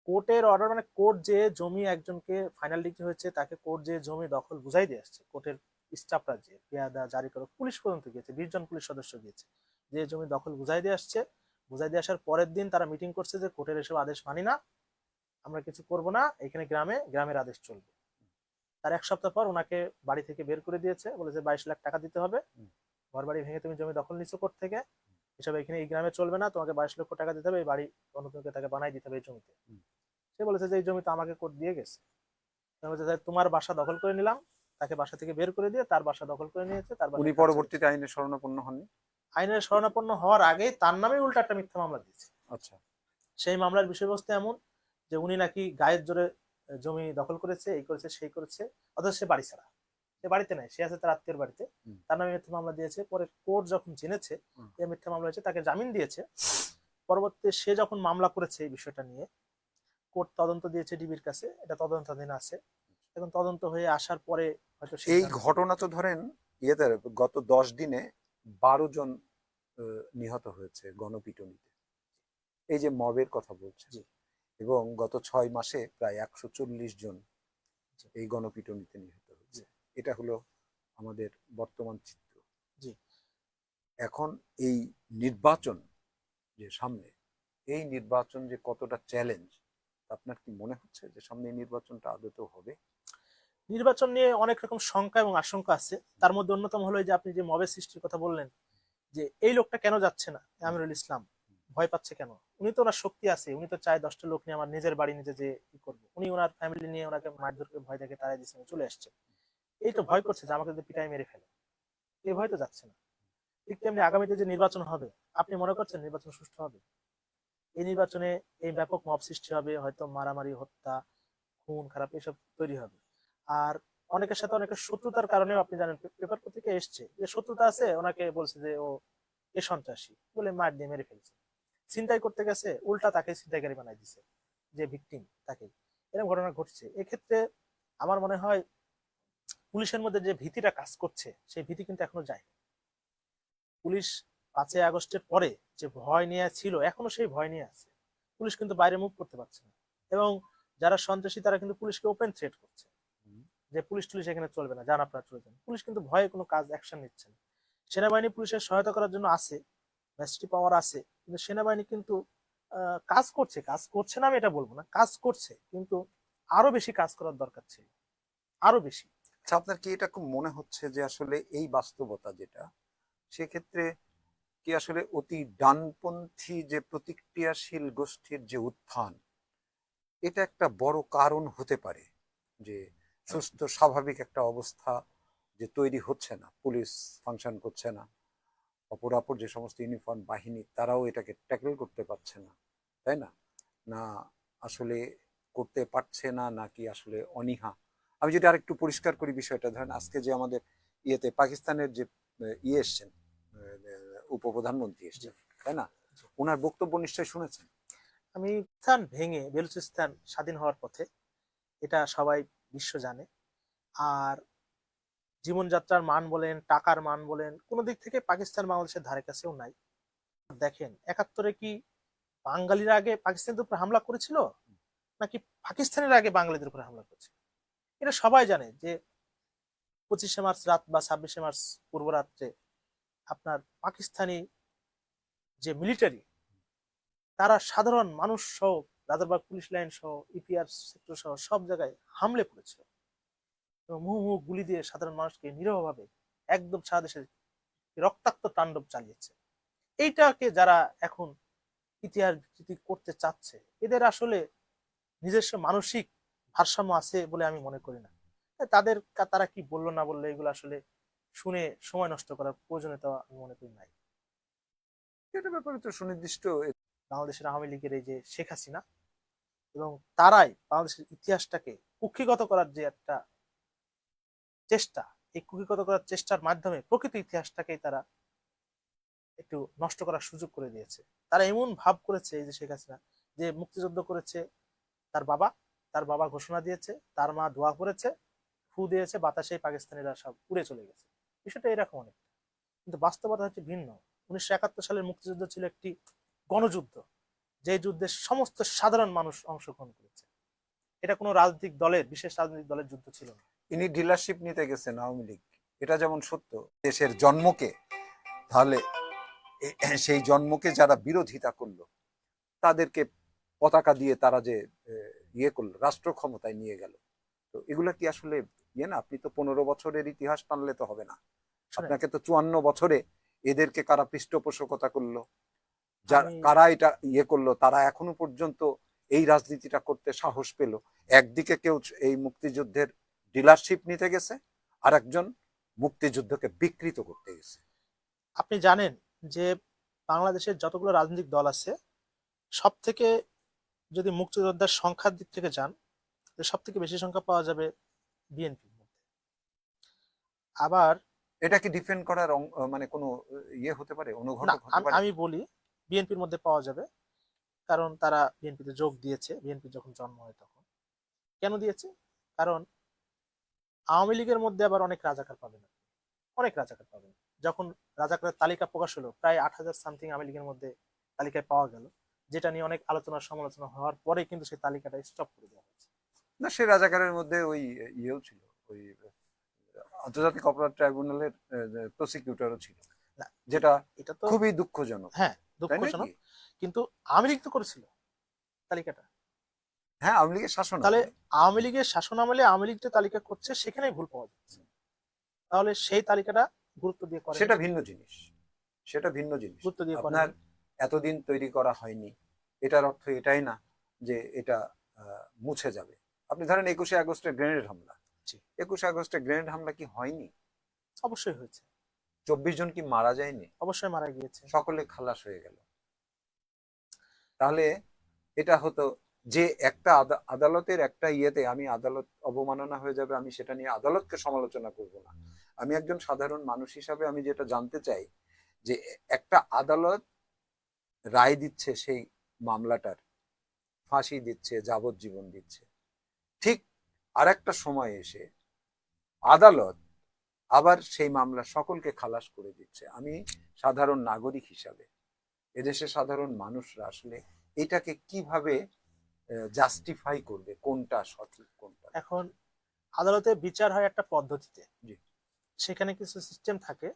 কোর্টের অর্ডার মানে কোর্ট যে জমি একজনকে ফাইনাল ডিগ্রি হয়েছে তাকে কোর্ট যে জমি দখল বুঝাই দিয়ে আসছে, কোর্টের স্টাফরা যে পেয়াদা জারি করে, পুলিশ পর্যন্ত গিয়েছে, 20 জন পুলিশ সদস্য গিয়েছে, যে জমি দখল বুঝাই দিয়ে আসছে। বুঝাই দিয়ে আসার পরের দিন তারা মিটিং করছে যে কোর্টের এসব আদেশ মানি না, আমরা কিছু করব না, এখানে গ্রামে গ্রামের আদেশ চলবে। তার 1 সপ্তাহ পর ওনাকে বাড়ি থেকে বের করে দিয়েছে, বলেছে 22 লাখ টাকা দিতে হবে, ঘর বাড়ি ভেঙে তুমি জমি দখল নিচ্ছ কোর্ট থেকে, এসব এখানে এই গ্রামে চলবে না, তোমাকে 22 লক্ষ টাকা দিতে হবে, এই বাড়ি অন্য কেউ তাকে বানাই দিতে হবে এই জমিতে। সে বলেছে যে এই জমি তো আমাকে কোর্ট দিয়ে গেছে। তোমার বাসা দখল করে নিলাম, তাকে বাসা থেকে বের করে দিয়ে তার বাসা দখল করে নিয়েছে, তার উনি বাসায় পরবর্তীতে আইনের শরণাপন্ন হননি? আইনের শরণাপন্ন হওয়ার আগেই তার নামে উল্টা একটা মিথ্যা মামলা দিয়েছে। আচ্ছা। সেই মামলার বিষয়বস্তু এমন যে উনি নাকি গায়ের জোরে জমি দখল করেছে, এই করেছে সেই করেছে, অথচ সে বাড়ি ছাড়া, সে বাড়িতে নাই, সে আছে তার আত্মীয়ের বাড়িতে। তার নামে মিথ্যা মামলা দিয়েছে। পরে কোর্ট যখন জেনেছে এই মিথ্যা মামলা হয়েছে, তাকে জামিন দিয়েছে। পরবর্তীতে সে যখন মামলা করেছে এই বিষয়টা নিয়ে, কোর্ট তদন্ত দিয়েছে ডিবির কাছে, এটা তদন্তাধীন আছে। এখন তদন্ত হয়ে আসার পরে হয়তো এই সিদ্ধান্ত ঘটনা তো ধরেন ইয়েতে গত 10 দিনে 12 জন নিহত হয়েছে গণপিটুনিতে, এই যে মবের কথা বলছে, জি, এবং গত 6 মাসে প্রায় 140 জন জি, এই গণপিটুনিতে নিহত হয়েছে। এটা হলো আমাদের বর্তমান চিত্র। জি। এখন এই নির্বাচন যে সামনে, এই নির্বাচন যে কতটা চ্যালেঞ্জ, আপনার কি মনে হচ্ছে যে সামনে এই নির্বাচনটা আদতেও হবে? নির্বাচন নিয়ে অনেক রকম শঙ্কা এবং আশঙ্কা আছে। তার মধ্যে অন্যতম হলো এই যে আপনি যে মবের সৃষ্টির কথা বললেন, যে এই লোকটা কেন যাচ্ছে না, আমিরুল ইসলাম ভয় পাচ্ছে কেন, উনি তো ওনার শক্তি আছে, উনি তো চায় 10টা লোক নিয়ে আমার নিজের বাড়ি নিজে যে কি করবো, উনি ওনার ফ্যামিলি নিয়ে ওনাকে মারধর করে ভয় দেখে তাড়াই দিচ্ছে, চলে আসছে। এই তো ভয় করছে যে আমাকে যদি পিটাই মেরে ফেলে, এই ভয় তো যাচ্ছে না। ঠিক তেমনি আগামীতে যে নির্বাচন হবে, আপনি মনে করছেন নির্বাচন সুষ্ঠু হবে? এই নির্বাচনে এই ব্যাপক মব সৃষ্টি হবে, হয়তো মারামারি, হত্যা, খুন খারাপ এসব তৈরি হবে। আর অনেকের সাথে অনেকের শত্রুতার কারণেও আপনি জানেন পেপার পত্রিকায় এসছে যে শত্রুতা আছে, ওনাকে বলছে যে ও এ সন্ত্রাসী বলে মার দিয়ে মেরে ফেলছে। ছিনতাই করতে গেছে, উল্টা তাকে ছিনতাইকারী বানাই দিছে, যে ভিকটিম তাকে। এরকম ঘটনা ঘটছে। এক্ষেত্রে আমার মনে হয় পুলিশের মধ্যে যে ভীতিটা কাজ করছে, সেই ভীতি কিন্তু এখনো যায়। পুলিশ 5ই আগস্টের পরে যে ভয় নিয়ে ছিল, এখনো সেই ভয় নিয়ে আছে। পুলিশ কিন্তু বাইরে মুভ করতে পারছে না, এবং যারা সন্ত্রাসী তারা কিন্তু পুলিশকে ওপেন থ্রেট করছে যে পুলিশ টুলিশ এখানে চলবে না, যান আপনারা চলে যান। পুলিশ কিন্তু ভয়ে কোনো কাজ অ্যাকশন নিচ্ছে না। সেনাবাহিনী পুলিশের সহায়তা করার জন্য আছে, ম্যাজিস্ট্রেট পাওয়ার আছে, কিন্তু সেনাবাহিনী কিন্তু কাজ করছে, কাজ করছে না আমি এটা বলবো না, কাজ করছে, কিন্তু আরো বেশি কাজ করার দরকার ছিল, আরো বেশি। আচ্ছা, আপনার কি এটা খুব মনে হচ্ছে যে আসলে এই বাস্তবতা যেটা, সেক্ষেত্রে কি আসলে অতি ডানপন্থী যে প্রতিক্রিয়াশীল গোষ্ঠীর যে উত্থান, এটা একটা বড় কারণ হতে পারে যে সুস্থ স্বাভাবিক একটা অবস্থা যে তৈরি হচ্ছে না, পুলিশ ফাংশন করছে না, অপরাপর যে সমস্ত ইউনিফর্ম বাহিনী তারাও এটাকে ট্যাকেল করতে পারছে না, তাই না? না আসলে করতে পারছে না, নাকি আসলে অনীহা? আমি যদি আরেকটু পরিষ্কার করি বিষয়টা, ধরেন আজকে যে আমাদের ইয়েতে পাকিস্তানের যে এসছেন, উপপ্রধানমন্ত্রী এসছেন, তাই না? ওনার বক্তব্য নিশ্চয়ই শুনেছেন। আমি স্থান ভেঙে বেলুচিস্তান স্বাধীন হওয়ার পথে, এটা সবাই বিশ্ব জানে। আর জীবনযাত্রার মান বলেন, টাকার মান বলেন, কোনো দিক থেকে পাকিস্তান বাংলাদেশের ধারে কাছেও নাই। দেখেন 71-এ কি বাঙালিরা আগে পাকিস্তানের উপর হামলা করেছিল, নাকি পাকিস্তানের আগে বাঙালিদের উপর হামলা করেছিল? এটা সবাই জানে যে 25শে মার্চ রাত বা 26শে মার্চ পূর্ব রাত্রে আপনার পাকিস্তানি যে মিলিটারি, তারা সাধারণ মানুষ সহ, রাজারবাগ পুলিশ লাইন সহ, ইপিআর সেক্টর সহ সব জায়গায় হামলে পড়েছিল, এবং মুহু মুহু গুলি দিয়ে সাধারণ মানুষকে নিরীহভাবে একদম সারা দেশে রক্তাক্ত তাণ্ডব চালিয়েছে। এইটাকে যারা এখন ইতিহাস বিকৃতি করতে চাচ্ছে, এদের আসলে নিজস্ব মানসিক ভারসাম্য আছে বলে আমি মনে করি না। তাদের তারা কি বললো না বললো এগুলো আসলে শুনে সময় নষ্ট করার প্রয়োজনীয়তা আমি মনে করি নাই। এটা ব্যাপারে তো সুনির্দিষ্ট। বাংলাদেশের আওয়ামী লীগের এই যে শেখ হাসিনা, এবং তারাই বাংলাদেশের ইতিহাসটাকে কুক্ষিগত করার যে একটা চেষ্টা, এই কুক্ষিগত করার চেষ্টার মাধ্যমে প্রকৃত ইতিহাসটাকেই তারা একটু নষ্ট করার সুযোগ করে দিয়েছে। তারা এমন ভাব করেছে এই যে শেখ হাসিনা যে মুক্তিযুদ্ধ করেছে তার বাবা, তার বাবা ঘোষণা দিয়েছে, তার মা দোয়া করেছে, ফু দিয়েছে, বাতাসে পাকিস্তানিরা সব উড়ে চলে গেছে। বিষয়টা এরকম অনেক, কিন্তু বাস্তবতা হচ্ছে ভিন্ন। 1971 সালের মুক্তিযুদ্ধ ছিল একটি গণযুদ্ধ, যে যুদ্ধে সমস্ত সাধারণ মানুষ অংশগ্রহণ করেছে। এটা কোনো রাজনৈতিক দলের, বিশেষ রাজনৈতিক দলের যুদ্ধ ছিল না। ইনি ডিলারশিপ নিতে গেছেন আওয়ামী লীগ, এটা যেমন সত্য। দেশের জন্মকে, তাহলে সেই জন্মকে যারা বিরোধিতা করলো তাদেরকে পতাকা দিয়ে তারা যে ইয়ে করলো, রাষ্ট্র ক্ষমতায় নিয়ে গেল, তো এগুলা কি আসলে ইয়ে না? আপনি তো 15 বছরের ইতিহাস টানলে তো হবে না, শুনেন, আপনাকে তো 54 বছরে এদেরকে কারা পৃষ্ঠপোষকতা করলো, যারা আমি কারা এটা ইয়ে করলো, তারা এখনো পর্যন্ত এই রাজনীতিটা করতে সাহস পেল। একদিকে কেউ এই মুক্তিযুদ্ধের ডিলারশিপ নিতে গেছে, আর একজন মুক্তিযুদ্ধকে বিকৃত করতে গেছে। আপনি জানেন যে বাংলাদেশের যতগুলো রাজনৈতিক দল আছে, সব থেকে যদি মুক্তিযোদ্ধার সংখ্যার দিক থেকে যান, সব থেকে বেশি সংখ্যা পাওয়া যাবে বিএনপির মধ্যে। আবার এটা কি ডিফেন্ড করার মানে কোনো ইয়ে হতে পারে, না, অনুঘটক হতে পারে? আমি বলি বিএনপির মধ্যে পাওয়া যাবে, কারণ তারা বিএনপিতে যোগ দিয়েছে বিএনপি যখন জন্ম হয় তখন। কেন দিয়েছে? কারণ আওয়ামী লীগের মধ্যে আবার অনেক রাজাকার পাবেন, অনেক রাজাকার পাবেন। যখন রাজাকারের তালিকা প্রকাশ হলো, প্রায় 8,000 সামথিং আওয়ামী লীগের মধ্যে তালিকায় পাওয়া গেল, যেটা নিয়ে অনেক আলোচনা সমালোচনা হওয়ার পরে কিন্তু সেই তালিকাটা স্টপ করে দেওয়া হয়েছে। না, সে রাজাকারের মধ্যে ওই ইয়েও ছিল, ওই আন্তর্জাতিক অপরাধ ট্রাইব্যুনালের প্রসিকিউটরও ছিল, না, যেটা এটা তো খুবই দুঃখজনক, হ্যাঁ তাই দুঃখজনক, নাকি? কিন্তু আওয়ামী লীগ তো করেছিল তালিকাটা। হ্যাঁ, আওয়ামী লীগের শাসন তাহলে আমলে। আওয়ামী লীগের শাসন আমলে আওয়ামী লীগ যে তালিকা করছে সেখানেই ভুল পাওয়া যাচ্ছে, তাহলে সেই তালিকাটা গুরুত্ব দিয়ে করেনি, সেটা ভিন্ন জিনিস, সেটা ভিন্ন জিনিস। গুরুত্ব দিয়ে আপনার করেনি। এতদিন তৈরি করা হয়নি, এটার অর্থ এটাই না যে এটা মুছে যাবে। আপনি ধরেন 21শে আগস্টের গ্রেনেড হামলা, জি। 21শে আগস্টে গ্রেনেড হামলা কি হয়নি? অবশ্যই হয়েছে, 24 জন কি মারা যায়নি? অবশ্যই মারা গিয়েছে। সকলে খালাস হয়ে গেল। তাহলে এটা হতো যে একটা আদালতের একটা ইয়েতে আমি আদালত অবমাননা হয়ে যাবে, আমি সেটা নিয়ে আদালতকে সমালোচনা করব না। আমি একজন সাধারণ মানুষ হিসাবে আমি যেটা জানতে চাই যে একটা আদালত রায় দিচ্ছে সেই মামলাটার, ফাঁসি দিচ্ছে, যাবজ্জীবন দিচ্ছে, ঠিক আর একটা সময় এসে আদালত আবার সেই মামলা সকলকে খালাস করে দিচ্ছে। আমি সাধারণ নাগরিক হিসাবে, এদেশের সাধারণ মানুষরা আসলে এটাকে কিভাবে জাস্টিফাই করবে, কোনটা সঠিক কোনটা? এখন আদালতে বিচার হয় একটা পদ্ধতিতে, জি। সেখানে কিছু সিস্টেম থাকে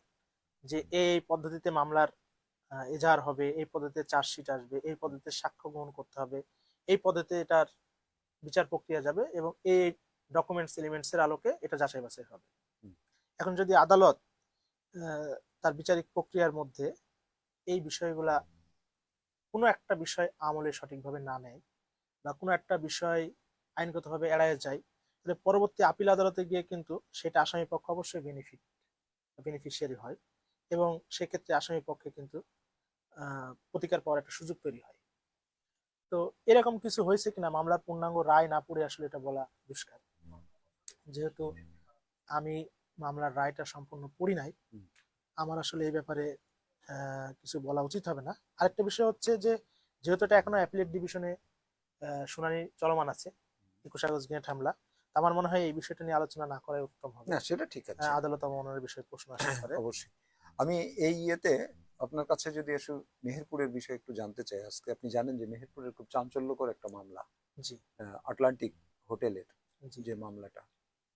যে এই পদ্ধতিতে মামলার এজাহার হবে, এই পদ্ধতিতে চার্জশিট আসবে, এই পদ্ধতিতে সাক্ষ্য গ্রহণ করতে হবে, এই পদ্ধতিতে এটার বিচার প্রক্রিয়া যাবে এবং এই ডকুমেন্টস এলিমেন্টস এর আলোকে এটা যাচাই বাছাই হবে। হুম। এখন যদি আদালত তার বিচারিক প্রক্রিয়ার মধ্যে এই বিষয়গুলা কোনো একটা বিষয় আমলে সঠিকভাবে না নেয় বা কোনো একটা বিষয় আইনগতভাবে এড়ায় যায়, তাহলে পরবর্তী আপিল আদালতে গিয়ে কিন্তু সেটা আসামি পক্ষ অবশ্যই বেনিফিশিয়ারি হয় এবং সেক্ষেত্রে আসামি পক্ষে কিন্তু প্রতিকার পাওয়ার একটা সুযোগ তৈরি হয়। তো এরকম কিছু হয়েছে কিনা মামলার পূর্ণাঙ্গ রায় না পড়ে আসলে এটা বলা দুষ্কার, যেহেতু আমি মামলার রায়টা সম্পূর্ণ পড়ি নাই, হুম। আমার আসলে এই ব্যাপারে কিছু বলা উচিত হবে না। আরেকটা বিষয় হচ্ছে যে যেহেতু এটা এখনো অ্যাপিলেট ডিভিশনে শুনানি চলমান আছে, 21 আগস্ট গ্রেনেড হামলা, আমার মনে হয় এই বিষয়টা নিয়ে আলোচনা না করাই উত্তম হবে। না, সেটা ঠিক আছে। আদালত অবমাননার বিষয়ে প্রশ্ন আসতে পারে। অবশ্যই। আমি এই ইয়েতে আপনার কাছে যদি একটু মেহেরপুরের বিষয়ে একটু জানতে চাই। আজকে আপনি জানেন যে মেহেরপুরের খুব চাঞ্চল্যকর একটা মামলা, জি। আটলান্টিক হোটেলের জি। যে মামলাটা,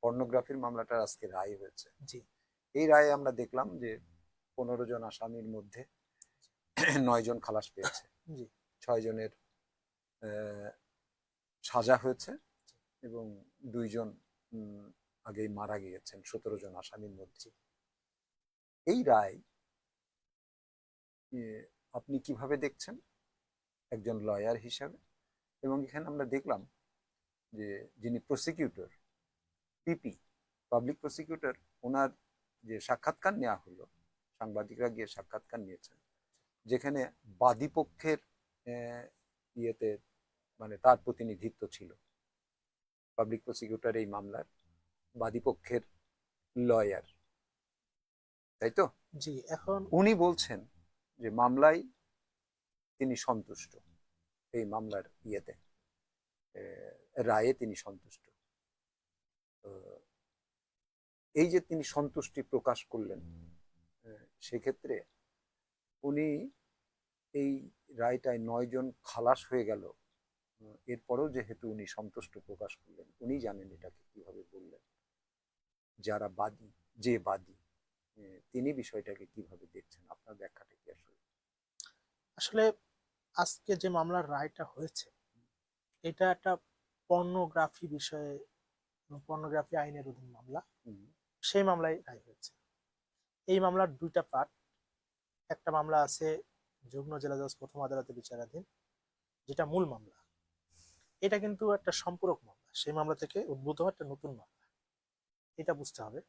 পর্নোগ্রাফির মামলাটার আজকে রায় হয়েছে। জি। এই রায়ে আমরা দেখলাম যে 15 জন আসামির মধ্যে 9 জন খালাস পেয়েছে, জি। 6 জনের সাজা হয়েছে এবং 2 জন আগেই মারা গিয়েছেন 17 জন আসামির মধ্যে। এই রায় আপনি কিভাবে দেখছেন একজন লয়ার হিসাবে? এবং এখানে আমরা দেখলাম যে যিনি প্রসিকিউটর, পিপি, পাবলিক প্রসিকিউটর, ওনার যে সাক্ষাৎকার নেওয়া হলো, সাংবাদিকরা গিয়ে সাক্ষাৎকার নিয়েছেন, যেখানে বাদী পক্ষের ইয়েতে মানে তার প্রতিনিধিত্ব ছিল। পাবলিক প্রসিকিউটর এই মামলার বাদী পক্ষের লয়ার, তাই তো? জি। এখন উনি বলছেন যে মামলায় তিনি সন্তুষ্ট, এই মামলার ইয়েতে রায়ে তিনি সন্তুষ্ট। এই যে তিনি সন্তুষ্টি প্রকাশ করলেন, সেক্ষেত্রে উনি এই রায়টায় 9 জন খালাস হয়ে গেল, এরপরেও যেহেতু উনি সন্তুষ্ট প্রকাশ করলেন, উনি জানেন এটাকে কিভাবে বললেন। যারা বাদী, যে বাদী, তিনি বিষয়টাকে কিভাবে দেখছেন, আপনার ব্যাখ্যাটা কি আসলে? আসলে আজকে যে মামলার রায়টা হয়েছে এটা একটা পর্নোগ্রাফি বিষয়ে, পর্নোগ্রাফি আইনের অধীন মামলা, সেই মামলায় রায় হয়েছে। এই মামলার দুইটা পার্ট, একটা মামলা আছে যুগ্ম জেলা জজ প্রথম আদালতে বিচারাধীন, যেটা মূল মামলা। এটা কিন্তু একটা সম্পূরক মামলা, সেই মামলা থেকে উদ্ভূত হয় একটা নতুন মামলা। এটা বুঝতে হবে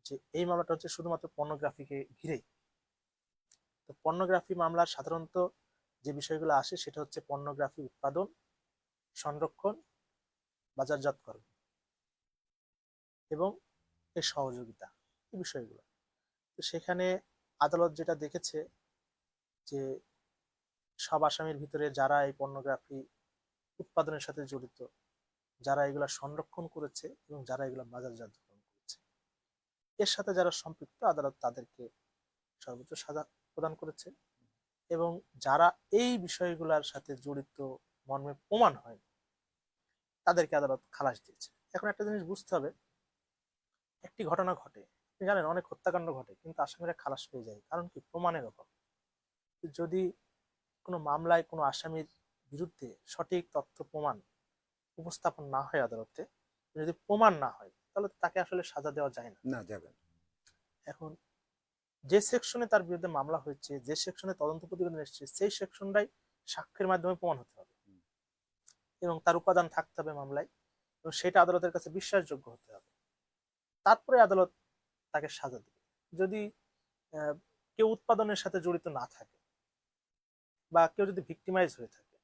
যে এই মামলাটা হচ্ছে শুধুমাত্র পর্নোগ্রাফিকে ঘিরেই। তো পর্নোগ্রাফি মামলার সাধারণত যে বিষয়গুলো আসে সেটা হচ্ছে পর্নোগ্রাফি উৎপাদন, সংরক্ষণ, বাজারজাতকরণ এবং এর সহযোগিতা, এই বিষয়গুলো। তো সেখানে আদালত যেটা দেখেছে যে সব আসামির ভিতরে যারা এই পর্নোগ্রাফি উৎপাদনের সাথে জড়িত, যারা এগুলা সংরক্ষণ করেছে এবং যারা এগুলা বাজারজাতকরণ করেছে, এর সাথে যারা সম্পৃক্ত, আদালত তাদেরকে সর্বোচ্চ সাজা প্রদান করেছে এবং যারা এই বিষয়গুলোর সাথে জড়িত মর্মে প্রমাণ হয় তাদেরকে আদালত খালাস দিয়েছে। এখন একটা জিনিস বুঝতে হবে, একটি ঘটনা ঘটে, আপনি জানেন অনেক হত্যাকাণ্ড ঘটে কিন্তু আসামিরা খালাস পেয়ে যায়, কারণ কি? প্রমাণের অভাব। যদি কোনো মামলায় কোনো আসামির বিরুদ্ধে সঠিক তথ্য প্রমাণ উপস্থাপন না হয় আদালতে, যদি প্রমাণ না হয় তাহলে তাকে আসলে সাজা দেওয়া যায় না। না, যাবেন। এখন যে সেকশনে তার বিরুদ্ধে মামলা হয়েছে, যে সেকশনে তদন্ত প্রতিবেদন এসেছে, সেই সেকশনটাই সাক্ষ্যের মাধ্যমে প্রমাণ হতে হবে এবং তার উপাদান থাকতে হবে মামলায়, এবং সেটা আদালতের কাছে বিশ্বাসযোগ্য হতে হবে। তারপরে আদালত তাকে সাজা দেবে। যদি আহ, কেউ উৎপাদনের সাথে জড়িত না থাকে বা কেউ যদি ভিক্টিমাইজ হয়ে থাকে,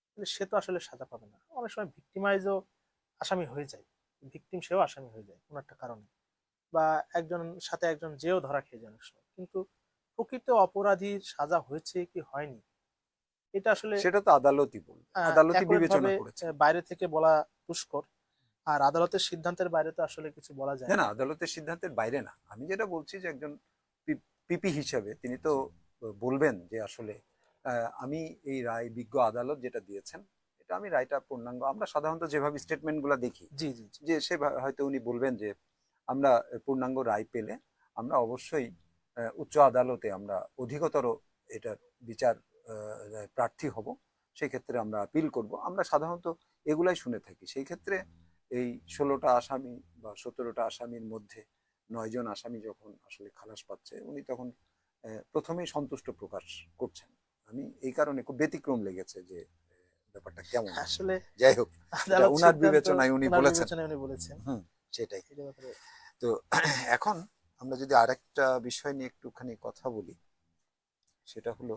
তাহলে সে তো আসলে সাজা পাবে না। অনেক সময় ভিক্টিমাইজও আসামি হয়ে যায়, ভিকটিম সেও আসামি হয়ে যায় কোনো একটা কারণে, বা একজন সাথে একজন যেও ধরা খেয়ে যায় অনেক সময়। কিন্তু প্রকৃত অপরাধীর সাজা হয়েছে কি হয়নি, এটা আসলে সেটা তো আদালতই বলবে, আদালতই অ্যাকুরেট বিবেচনা ভাবে করেছেন। বাইরে থেকে বলা দুষ্কর। আর আদালতের সিদ্ধান্তের বাইরে তো আসলে কিছু বলা যায় না না। না, আদালতের সিদ্ধান্তের বাইরে না, আমি যেটা বলছি যে একজন পিপি হিসেবে তিনি তো বলবেন যে আসলে আমি এই রায়, বিজ্ঞ আদালত যেটা দিয়েছেন, এটা আমি রায়টা পূর্ণাঙ্গ, আমরা সাধারণত যেভাবে স্টেটমেন্টগুলো দেখি, জি জি জি। যে সে হয়তো উনি বলবেন যে আমরা পূর্ণাঙ্গ রায় পেলে আমরা অবশ্যই উচ্চ আদালতে আমরা অধিকতর এটার বিচার প্রার্থী হব, সেই ক্ষেত্রে আমরা আপিল করব, আমরা সাধারণত এগুলাই শুনে থাকি। সেই ক্ষেত্রে এই 16টা আসামি বা 17টা আসামির মধ্যে 9জন আসামি যখন আসলে খালাস পাচ্ছে, উনি তখন প্রথমেই সন্তুষ্ট প্রকাশ করছেন। আমি এই কারণে খুব ব্যতিক্রম লেগেছে যে ব্যাপারটা কেমন। আসলে যাই হোক, এটা আদালত ওনার সিদ্ধান্ত, বিবেচনায় উনি ওনার বলেছেন। বিবেচনায় উনি বলেছেন। হুম, সেটাই। এটার ব্যাপারে তো এখন আমরা যদি আরেকটা বিষয় নিয়ে একটুখানি কথা বলি, সেটা হলো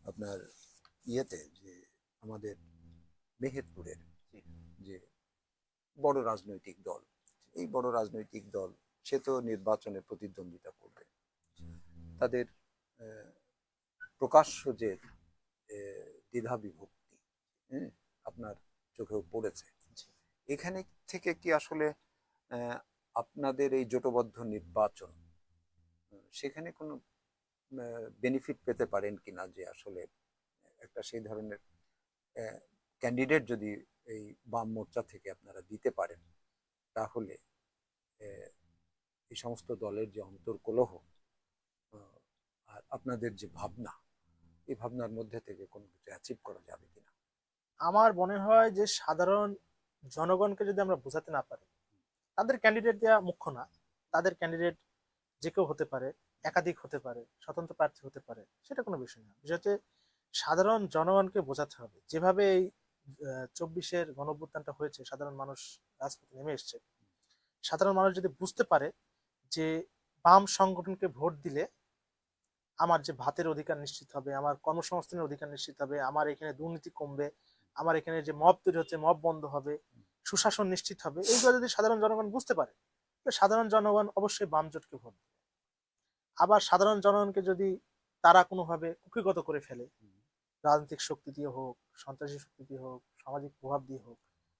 আপনার ইয়েতে যে আমাদের মেহেরপুরের যে বড় রাজনৈতিক দল, এই বড় রাজনৈতিক দল সে তো নির্বাচনে প্রতিদ্বন্দ্বিতা করবে, তাদের আহ, প্রকাশ্য যে দ্বিধা বিভক্তি, হ্যাঁ, আপনার চোখেও পড়েছে। এখানে থেকে কি আসলে আপনাদের এই জোটবদ্ধ নির্বাচন, সেখানে কোনো বেনিফিট পেতে পারেন কিনা, যে আসলে একটা সেই ধরনের ক্যান্ডিডেট যদি এই বাম মোর্চা থেকে আপনারা দিতে পারেন, তাহলে আহ, এই সমস্ত দলের যে অন্তর্কলহ আর আপনাদের যে ভাবনা, এই ভাবনার মধ্যে থেকে কোনো কিছু অ্যাচিভ করা যাবে কিনা? আমার মনে হয় যে সাধারণ জনগণকে যদি আমরা বোঝাতে না পারি, তাদের ক্যান্ডিডেট দেওয়া মুখ্য না, তাদের ক্যান্ডিডেট যে কেউ হতে পারে, একাধিক হতে পারে, স্বতন্ত্র প্রার্থী হতে পারে, সেটা কোনো বিষয় না। বিষয় হচ্ছে সাধারণ জনগণকে বোঝাতে হবে। যেভাবে এই 24-এর গণঅভ্যুত্থানটা হয়েছে, সাধারণ মানুষ রাজপথে নেমে এসছে, সাধারণ মানুষ যদি বুঝতে পারে যে বাম সংগঠনকে ভোট দিলে আমার যে ভাতের অধিকার নিশ্চিত হবে, আমার কর্মসংস্থানের অধিকার নিশ্চিত হবে, আমার এখানে দুর্নীতি কমবে, আমার এখানে যে মব তৈরি হচ্ছে মব বন্ধ হবে, সুশাসন নিশ্চিত হবে, এইগুলো যদি সাধারণ জনগণ বুঝতে পারে, তাহলে সাধারণ জনগণ অবশ্যই বাম জোটকে ভোট দেবে। আবার সাধারণ জনগণকে যদি তারা কোনোভাবে কুক্ষিগত করে ফেলে, রাজনৈতিক শক্তি দিয়ে হোক, সন্ত্রাসী শক্তি দিয়ে হোক, সামাজিক প্রভাব দিয়ে হোক,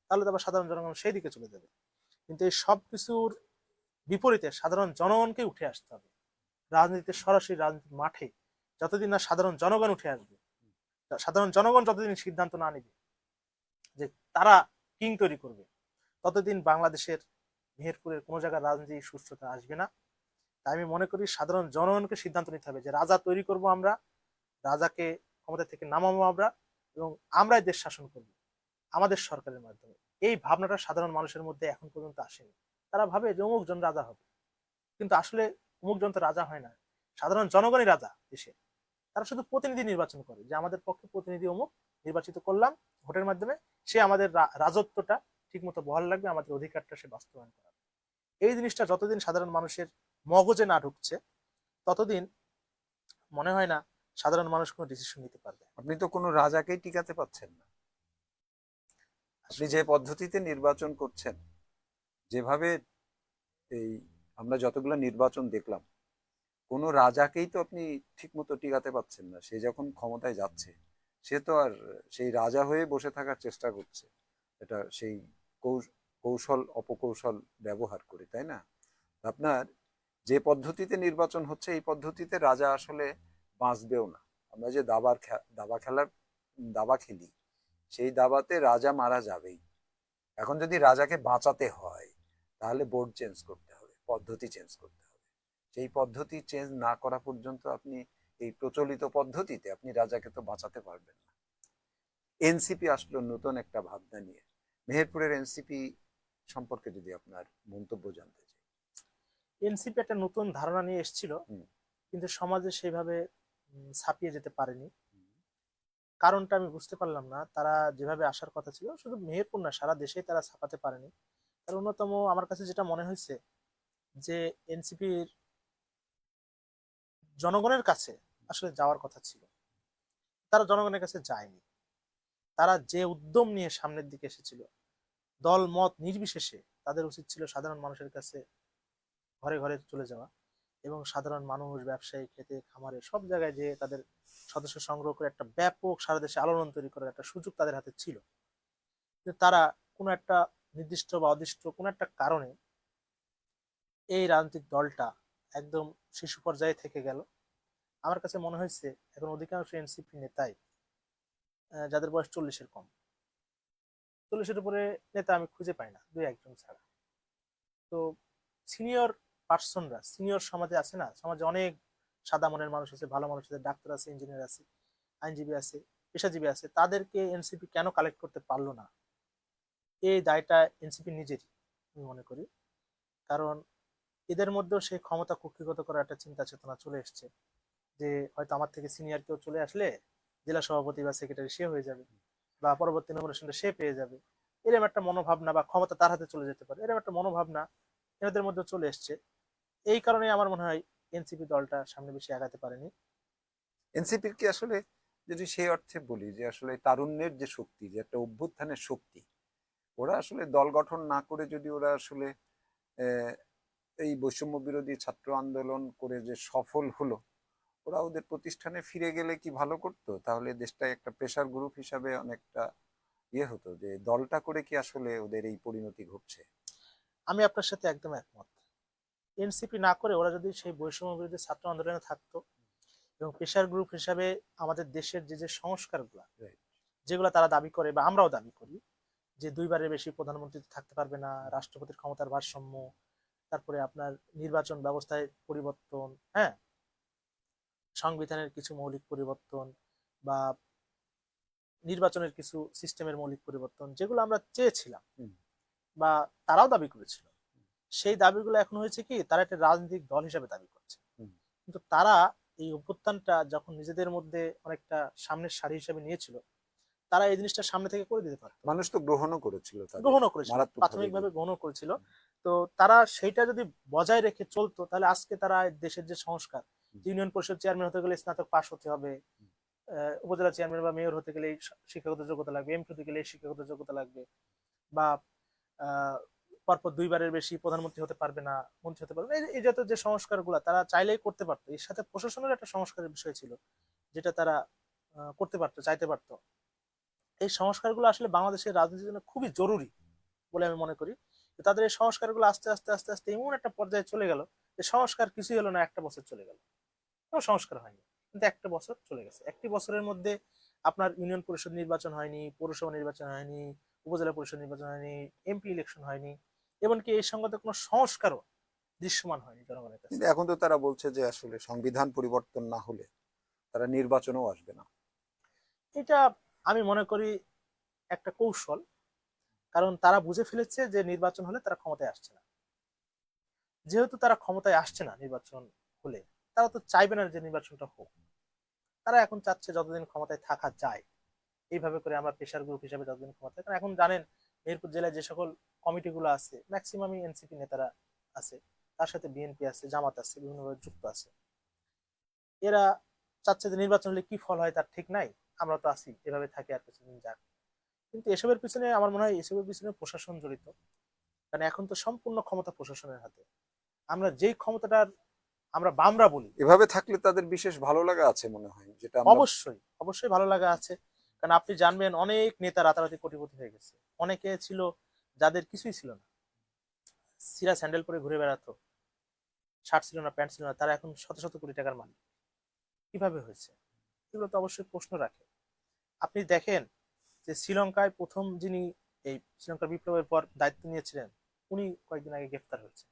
তাহলে তো আবার সাধারণ জনগণ সেই দিকে চলে যাবে। কিন্তু এই সব কিছুর বিপরীতে সাধারণ জনগণকে উঠে আসতে হবে রাজনীতিতে, সরাসরি রাজনীতির মাঠে। যতদিন না সাধারণ জনগণ উঠে আসবে, সাধারণ জনগণ যতদিন সিদ্ধান্ত না নেবে যে তারা কিং তৈরি করবে, ততদিন বাংলাদেশের মেহেরপুরের কোনো জায়গায় রাজনীতি সুস্থতা আসবে না। তাই আমি মনে করি সাধারণ জনগণকে সিদ্ধান্ত নিতে হবে যে রাজা তৈরি করব আমরা, রাজাকে ক্ষমতা থেকে নামাবো আমরা, এবং আমরাই দেশ শাসন করব আমাদের সরকারের মাধ্যমে। এই ভাবনাটা সাধারণ মানুষের মধ্যে এখন পর্যন্ত আসেনি। তারা ভাবে যে অমুক জন রাজা হবে, কিন্তু আসলে অমুক জন তো রাজা হয় না, সাধারণ জনগণই রাজা দেশে। তারা শুধু প্রতিনিধি নির্বাচন করে যে আমাদের পক্ষে প্রতিনিধি অমুক নির্বাচিত করলাম ভোটের মাধ্যমে, সে আমাদের রাজত্বটা ঠিক মতো বহাল রাখবে, আমাদের অধিকারটা সে বাস্তবায়ন করাবে। এই জিনিসটা যতদিন সাধারণ মানুষের মগজে না ঢুকছে, ততদিন মনে হয় না সাধারণ মানুষ কোনো ডিসিশন নিতে পারবে। আপনি তো কোনো রাজাকেই টিকাতে পাচ্ছেন না। আপনি আসলে যে পদ্ধতিতে নির্বাচন করছেন, যেভাবে এই আমরা যতগুলো নির্বাচন দেখলাম, কোনো রাজাকেই তো আপনি ঠিক মতো টিকাতে পাচ্ছেন না। সে যখন ক্ষমতায় যাচ্ছে, সে তো আর সেই রাজা হয়ে বসে থাকার চেষ্টা করছে, এটা সেই কৌশল অপকৌশল ব্যবহার করে, তাই না? আপনার যে পদ্ধতিতে নির্বাচন হচ্ছে, এই পদ্ধতিতে রাজা আসলে বাঁচবেও না। আমরা যে দাবা খেলি, সেই দাবাতে রাজা মারা যাবেই। এখন যদি রাজাকে বাঁচাতে হয়, তাহলে বোর্ড চেঞ্জ করতে হবে, পদ্ধতি চেঞ্জ করতে হবে। সেই পদ্ধতি চেঞ্জ না করা পর্যন্ত আপনি এই প্রচলিত পদ্ধতিতে আপনি রাজাকে তো বাঁচাতে পারবেন না। এনসিপি আসলো নতুন একটা ভাবনা নিয়ে। মেহেরপুরের এনসিপি সম্পর্কে যদি আপনার মন্তব্য জানতে চাই। এনসিপি একটা নতুন ধারণা নিয়ে এসেছিল, হুম, কিন্তু সমাজে সেইভাবে ছাপিয়ে যেতে পারেনি। হুম, কারণটা আমি বুঝতে পারলাম না। তারা যেভাবে আসার কথা ছিল, শুধু মেহেরপুর না, সারা দেশেই তারা ছাপাতে পারেনি। তার অন্যতম আমার কাছে যেটা মনে হয়েছে যে এনসিপির জনগণের কাছে আসলে যাওয়ার কথা ছিল, তারা জনগণের কাছে যায়নি। তারা যে উদ্যম নিয়ে সামনের দিকে এসেছিল, দল মত নির্বিশেষে তাদের উচিত ছিল সাধারণ মানুষের কাছে ঘরে ঘরে চলে যাওয়া এবং সাধারণ মানুষ, ব্যবসায়ী, খেতে খামারে সব জায়গায় যে তাদের সদস্য সংগ্রহ করে একটা ব্যাপক সারা দেশে আলোড়ন তৈরি করার একটা সুযোগ তাদের হাতে ছিল। কিন্তু তারা কোনো একটা নির্দিষ্ট বা অদৃষ্ট কোনো একটা কারণে এই রাজনৈতিক দলটা একদম শিশু পর্যায়ে থেকে গেল। আমার কাছে মনে হয়েছে এখন অধিকাংশ এনসিপি নেতাই যাদের বয়স 40-এর কম, 40-এর উপরে নেতা আমি খুঁজে পাই না, দুই একজন ছাড়া। তো সিনিয়র পার্সনরা, সিনিয়র সমাজে আছে না, সমাজে অনেক সাদা মনের মানুষ আছে, ভালো মানুষ আছে, ডাক্তার আছে, ইঞ্জিনিয়ার আছে, আইনজীবী আছে, পেশাজীবী আছে, তাদেরকে এনসিপি কেন কালেক্ট করতে পারলো না? এই দায়টা এনসিপি নিজেরই আমি মনে করি। কারণ এদের মধ্যেও সেই ক্ষমতা কুক্ষিগত করার একটা চিন্তা চেতনা চলে এসছে যে হয়তো আমার থেকে সিনিয়র কেউ চলে আসলে জেলা সভাপতি বা সেক্রেটারি সে হয়ে যাবে, বা পরবর্তী নমিনেশনটা সে পেয়ে যাবে, এরকম একটা মনোভাবনা, বা ক্ষমতা তার হাতে চলে যেতে পারে, এরকম একটা মনোভাবনা এদের মধ্যে চলে এসছে। এই কারণে আমার মনে হয় এনসিপি দলটা সামনে বেশি আগাতে পারেনি। এনসিপির কি আসলে, যদি সেই অর্থে বলি যে আসলে তারুণ্যের যে শক্তি, যে একটা অভ্যুত্থানের শক্তি, ওরা আসলে দল গঠন না করে যদি ওরা আসলে আহ, এই বৈষম্য বিরোধী ছাত্র আন্দোলন করে যে সফল হলো, ওরা ওদের প্রতিষ্ঠানে ফিরে গেলে কি ভালো করতো? তাহলে দেশটা একটা প্রেসার গ্রুপ হিসাবে অনেকটা ইয়ে হতো। যে দলটা করে কি আসলে ওদের এই পরিণতি ঘটছে? আমি আপনার সাথে একদম একমত। এনসিপি না করে ওরা যদি সেই বৈষম্য বিরোধী ছাত্র আন্দোলনে থাকতো এবং প্রেশার গ্রুপ হিসাবে আমাদের দেশের যে যে সংস্কারগুলো, Right. যেগুলো তারা দাবি করে বা আমরাও দাবি করি, যে দুইবারের বেশি প্রধানমন্ত্রী থাকতে পারবে না, রাষ্ট্রপতির ক্ষমতার ভারসাম্য, তারপরে আপনার নির্বাচন ব্যবস্থায় পরিবর্তন, হ্যাঁ, সংবিধানের কিছু মৌলিক পরিবর্তন, বা নির্বাচনের কিছু সিস্টেমের মৌলিক পরিবর্তন, যেগুলো আমরা চেয়েছিলাম হুম। বা তারাও দাবি করেছিল, সেই দাবিগুলো এখন হয়েছে কি তারা একটা রাজনৈতিক দল হিসেবে দাবি করছে। হুম। কিন্তু তারা এই অভ্যুত্থানটা যখন নিজেদের মধ্যে অনেকটা সামনের সারি হিসেবে নিয়েছিল, তারা এই জিনিসটা সামনে থেকে করে দিতে পারতো, মানুষ তো গ্রহণও করেছিল, তাদের গ্রহণও করেছিল, মারাত্মক ভাবে প্রাথমিকভাবে গ্রহণও করেছিল। তো তারা সেইটা যদি বজায় রেখে চলতো, তাহলে আজকে তারা দেশের যে সংস্কার, ইউনিয়ন পরিষদ চেয়ারম্যান হতে গেলে স্নাতক পাস হতে হবে, উপজেলা চেয়ারম্যান বা মেয়র হতে গেলে এই শিক্ষাগত যোগ্যতা লাগবে, এমপি হতে গেলে এই শিক্ষাগত যোগ্যতা লাগবে, বা আহ, পরপর দুইবারের বেশি প্রধানমন্ত্রী হতে পারবে না, মন্ত্রী হতে পারবে না, এই জাতীয় যে সংস্কারগুলো তারা চাইলেই করতে পারতো। এর সাথে প্রশাসনের একটা সংস্কারের বিষয় ছিল, যেটা তারা করতে পারতো, চাইতে পারতো। এই সংস্কারগুলো আসলে বাংলাদেশের রাজনীতির জন্য খুবই জরুরি বলে আমি মনে করি। তো তাদের এই সংস্কারগুলো আস্তে আস্তে আস্তে আস্তে এমন একটা পর্যায়ে চলে গেল যে সংস্কার কিছুই হলো না, একটা বছর চলে গেল, কোনো সংস্কার হয়নি। কিন্তু একটা বছর চলে গেছে, একটি বছরের মধ্যে আপনার ইউনিয়ন পরিষদ নির্বাচন হয়নি, পৌরসভা নির্বাচন হয়নি, উপজেলা পরিষদ নির্বাচন হয়নি, এমপি ইলেকশন হয়নি, এমনকি এই সঙ্গে কোনো সংস্কারও দৃশ্যমান হয়নি জনগণের কাছে। কিন্তু এখন তো তারা বলছে যে আসলে সংবিধান পরিবর্তন না হলে তারা নির্বাচনেও আসবে না। এটা আমি মনে করি একটা কৌশল, কারণ তারা বুঝে ফেলেছে যে নির্বাচন হলে তারা ক্ষমতায় আসছে না। যেহেতু তারা ক্ষমতায় আসছে না নির্বাচন হলে, তারা তো চাইবে না যে নির্বাচনটা হোক। তারা এখন চাচ্ছে যতদিন ক্ষমতায় থাকা যায় এইভাবে করে আমরা প্রেশার গ্রুপ হিসেবে যতদিন ক্ষমতায়, কারণ এখন জানেন মেহেরপুর জেলায় যে সকল কমিটিগুলো আছে ম্যাক্সিমামই এনসিপি নেতারা আছে, তার সাথে বিএনপি আছে, জামাত আছে, বিভিন্নভাবে যুক্ত আছে। এরা চাচ্ছে যে নির্বাচন হলে কি ফল হয় তার ঠিক নাই, আমরা তো আছি, এভাবে থাকি আর কিছুদিন যাক। কিন্তু এসবের পিছনে আমার মনে হয় এসবের পিছনে প্রশাসন জড়িত। কারণ এখন তো সম্পূর্ণ ক্ষমতা প্রশাসনের হাতে। আমরা যেই ক্ষমতাটার আমরা বামরা বলি, এভাবে থাকলে তাদের বিশেষ ভালো লাগা আছে মনে হয়, যেটা আমরা। অবশ্যই অবশ্যই ভালো লাগা আছে। কারণ আপনি জানবেন অনেক নেতা রাতারাতি কোটিপতি হয়ে গেছে, অনেকে ছিল যাদের কিছুই ছিল না, সিরা স্যান্ডেল পরে ঘুরে বেড়াতো, শার্ট ছিল না, প্যান্ট ছিল না, তারা এখন শত শত কোটি টাকার মালিক। কিভাবে হয়েছে? এগুলো তো অবশ্যই প্রশ্ন রাখে। আপনি দেখেন যে শ্রীলঙ্কায় প্রথম যিনি এই শ্রীলঙ্কার বিপ্লবের পর দায়িত্ব নিয়েছিলেন, উনি কয়েকদিন আগে গ্রেফতার হয়েছে।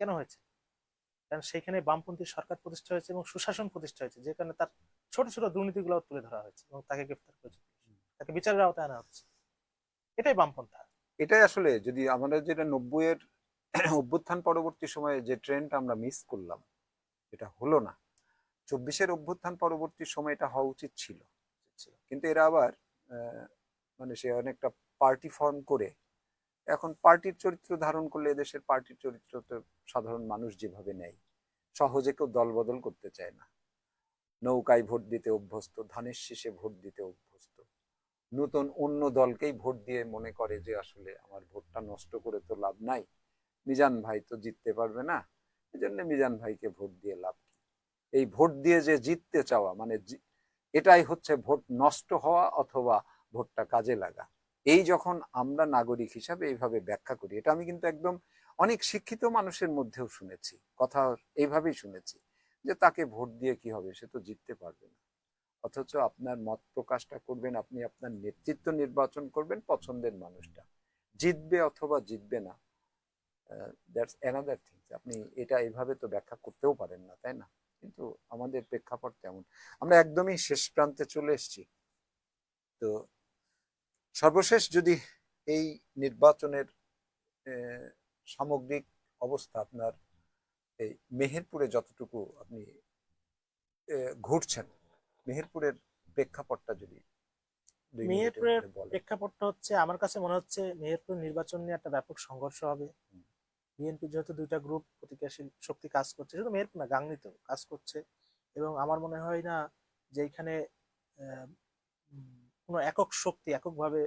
কেন হয়েছে? কারণ সেখানে বামপন্থী সরকার প্রতিষ্ঠা হয়েছে এবং সুশাসন প্রতিষ্ঠা হয়েছে, যে কারণে তার ছোট ছোট দুর্নীতিগুলো তুলে ধরা হয়েছে এবং তাকে গ্রেফতার করেছে, তাকে বিচারের আওতায় আনা হচ্ছে। এটাই বামপন্থা। এটাই আসলে, যদি আমাদের যেটা 90-এর অভ্যুত্থান পরবর্তী সময়ে যে ট্রেন্ড আমরা মিস করলাম, এটা হলো না, 24-এর অভ্যুত্থান পরবর্তী সময় এটা হওয়া উচিত ছিল। করছিল। কিন্তু এরা আবার মানে সে অনেকটা পার্টি ফর্ম করে এখন পার্টির চরিত্র ধারণ করলে এদেশের পার্টির চরিত্র তো সাধারণ মানুষ যেভাবে নেয়, সহজে কেউ দল বদল করতে চায় না। নৌকায় ভোট দিতে অভ্যস্ত, ধানের শীষে ভোট দিতে অভ্যস্ত, নতুন অন্য দলকেই ভোট দিয়ে মনে করে যে আসলে আমার ভোটটা নষ্ট করে তো লাভ নাই, মিজান ভাই তো জিততে পারবে না, এই জন্য মিজান ভাইকে ভোট দিয়ে লাভ কি? এই ভোট দিয়ে যে জিততে চাওয়া মানে এটাই হচ্ছে ভোট নষ্ট হওয়া অথবা ভোটটা কাজে লাগা। এই যখন আমরা নাগরিক হিসাবে এইভাবে ব্যাখ্যা করি, এটা আমি কিন্তু একদম অনেক শিক্ষিত মানুষের মধ্যেও শুনেছি, কথা এইভাবেই শুনেছি যে তাকে ভোট দিয়ে কি হবে, সে তো জিততে পারবে না। অথচ আপনার মত প্রকাশটা করবেন, আপনি আপনার নেতৃত্ব নির্বাচন করবেন, পছন্দের মানুষটা জিতবে অথবা জিতবে না, দ্যাটস অ্যানাদার থিং। আপনি এটা এইভাবে তো ব্যাখ্যা করতেও পারেন না, তাই না? কিন্তু আমাদের প্রেক্ষাপট তেমন। আমরা একদমই শেষ প্রান্তে চলে এসেছি। তো সর্বশেষ যদি এই নির্বাচনের আহ, সামগ্রিক অবস্থা আপনার এই মেহেরপুরে যতটুকু আপনি ঘুরছেন, মেহেরপুরের প্রেক্ষাপটটা যদি 2 মিনিটের মেহেরপুরের মধ্যে বলেন। প্রেক্ষাপটটা হচ্ছে, আমার কাছে মনে হচ্ছে মেহেরপুর নির্বাচন নিয়ে একটা ব্যাপক সংঘর্ষ হবে। হুম, বিএনপি যেহেতু দুইটা গ্রুপ প্রতিক্রিয়াশীল শক্তি কাজ করছে, শুধু মেহেরপুর না, গাংনীতেও কাজ করছে। এবং আমার মনে হয় না যে এখানে আহ, কোনো একক শক্তি এককভাবে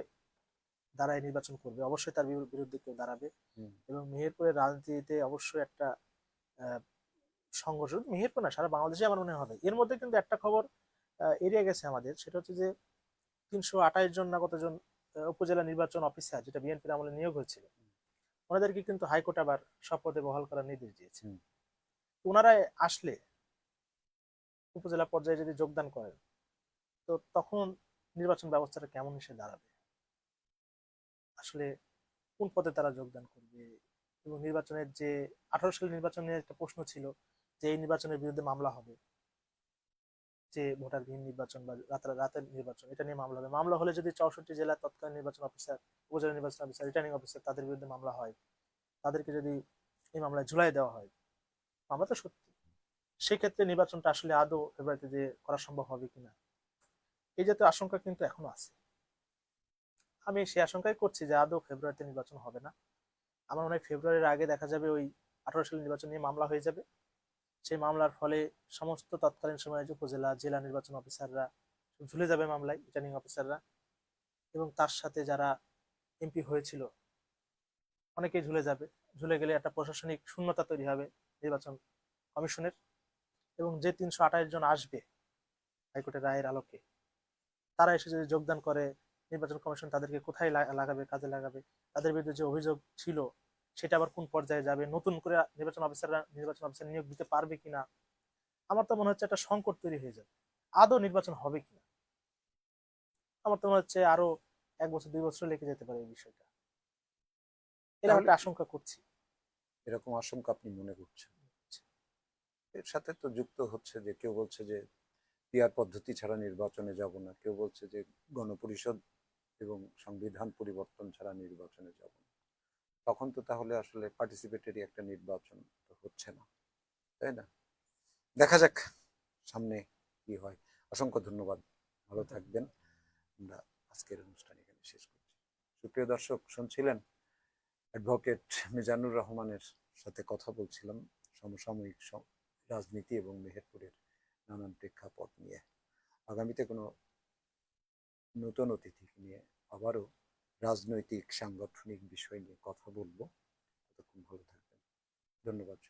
দাঁড়ায় নির্বাচন করবে, অবশ্যই তার বিরুদ্ধে কেউ দাঁড়াবে। হুম, এবং মেহেরপুরের রাজনীতিতে অবশ্যই একটা আহ, সংঘর্ষ, শুধু মেহেরপুর না, সারা বাংলাদেশে আমার মনে হবে। এর মধ্যে কিন্তু একটা খবর এড়িয়ে গেছে আমাদের, সেটা হচ্ছে যে 328 জন না কতজন উপজেলা নির্বাচন অফিসার, যেটা বিএনপির আমলে নিয়োগ হয়েছিল, ওনাদেরকে কিন্তু হাইকোর্ট আবার শপথে বহাল করার নির্দেশ দিয়েছে। হুম। ওনারা আসলে উপজেলা পর্যায়ে যদি যোগদান করেন, তো তখন নির্বাচন ব্যবস্থাটা কেমন এসে দাঁড়াবে, আসলে কোন পদে তারা যোগদান করবে। এবং নির্বাচনের যে 18 সালের নির্বাচনের একটা প্রশ্ন ছিল যে এই নির্বাচনের বিরুদ্ধে মামলা হবে, যে ভোটারবিহীন নির্বাচন বা রাতের নির্বাচন, এটা নিয়ে মামলা হবে। মামলা হলে যদি 64 জেলার তৎকালীন নির্বাচন অফিসার, উপজেলা নির্বাচন অফিসার, রিটার্নিং অফিসার, তাদের বিরুদ্ধে মামলা হয়, তাদেরকে যদি এই মামলায় ঝুলাই দেওয়া হয়, মামলা তো সত্যি, সেক্ষেত্রে নির্বাচনটা আসলে আদৌ ফেব্রুয়ারিতে যে করা সম্ভব হবে কিনা, এই জাতীয় আশঙ্কা কিন্তু এখনো আছে। আমি সেই আশঙ্কাই করছি যে আদৌ ফেব্রুয়ারিতে নির্বাচন হবে না। আমার মনে হয় ফেব্রুয়ারির আগে দেখা যাবে ওই 18 সালের নির্বাচন নিয়ে মামলা হয়ে যাবে। সেই মামলার ফলে সমস্ত তৎকালীন সময়ে যে উপজেলা জেলা নির্বাচন অফিসাররা ঝুলে যাবে মামলায়, রিটার্নিং অফিসাররা, এবং তার সাথে যারা এমপি হয়েছিল অনেকেই ঝুলে যাবে। ঝুলে গেলে একটা প্রশাসনিক শূন্যতা তৈরি হবে নির্বাচন কমিশনের। এবং যে 328 জন আসবে হাইকোর্টের রায়ের আলোকে, তারা এসে যদি যোগদান করে, নির্বাচন কমিশন তাদেরকে কোথায় লাগাবে, কাজে লাগাবে, তাদের বিরুদ্ধে যে অভিযোগ ছিল সেটা আবার কোন পর্যায়ে যাবে, নতুন করে নির্বাচন অফিসার নিয়োগ দিতে পারবে কিনা, আমার তো মনে হচ্ছে একটা সংকট তৈরি হয়ে যাবে। আদৌ নির্বাচন হবে কিনা, আমার তো মনে হচ্ছে আরো 1 বছর 2 বছর লেগে যেতে পারে এই বিষয়টা, এরকম তাহলে একটা আশঙ্কা করছি। এরকম আশঙ্কা আপনি মনে করছেন? এর সাথে তো যুক্ত হচ্ছে যে কেউ বলছে যে পিয়ার পদ্ধতি ছাড়া নির্বাচনে যাব না, কেউ বলছে যে গণপরিষদ এবং সংবিধান পরিবর্তন ছাড়া নির্বাচনে যাব না। তখন তো তাহলে আসলে পার্টিসিপেটরি একটা নির্বাচন তো হচ্ছে না, তাই না? দেখা যাক সামনে কি হয়। অসংখ্য ধন্যবাদ, ভালো থাকবেন। আমরা আজকের অনুষ্ঠান এখানে শেষ করছি। সুপ্রিয় দর্শক, শুনছিলেন অ্যাডভোকেট মিজানুর রহমানের সাথে কথা বলছিলাম সমসাময়িক রাজনীতি এবং মেহেরপুরের নানান প্রেক্ষাপট নিয়ে। আগামীতে কোনো নতুন অতিথি নিয়ে আবারও রাজনৈতিক সাংগঠনিক বিষয় নিয়ে কথা বলবো। ততক্ষণ ভালো থাকবেন। ধন্যবাদ।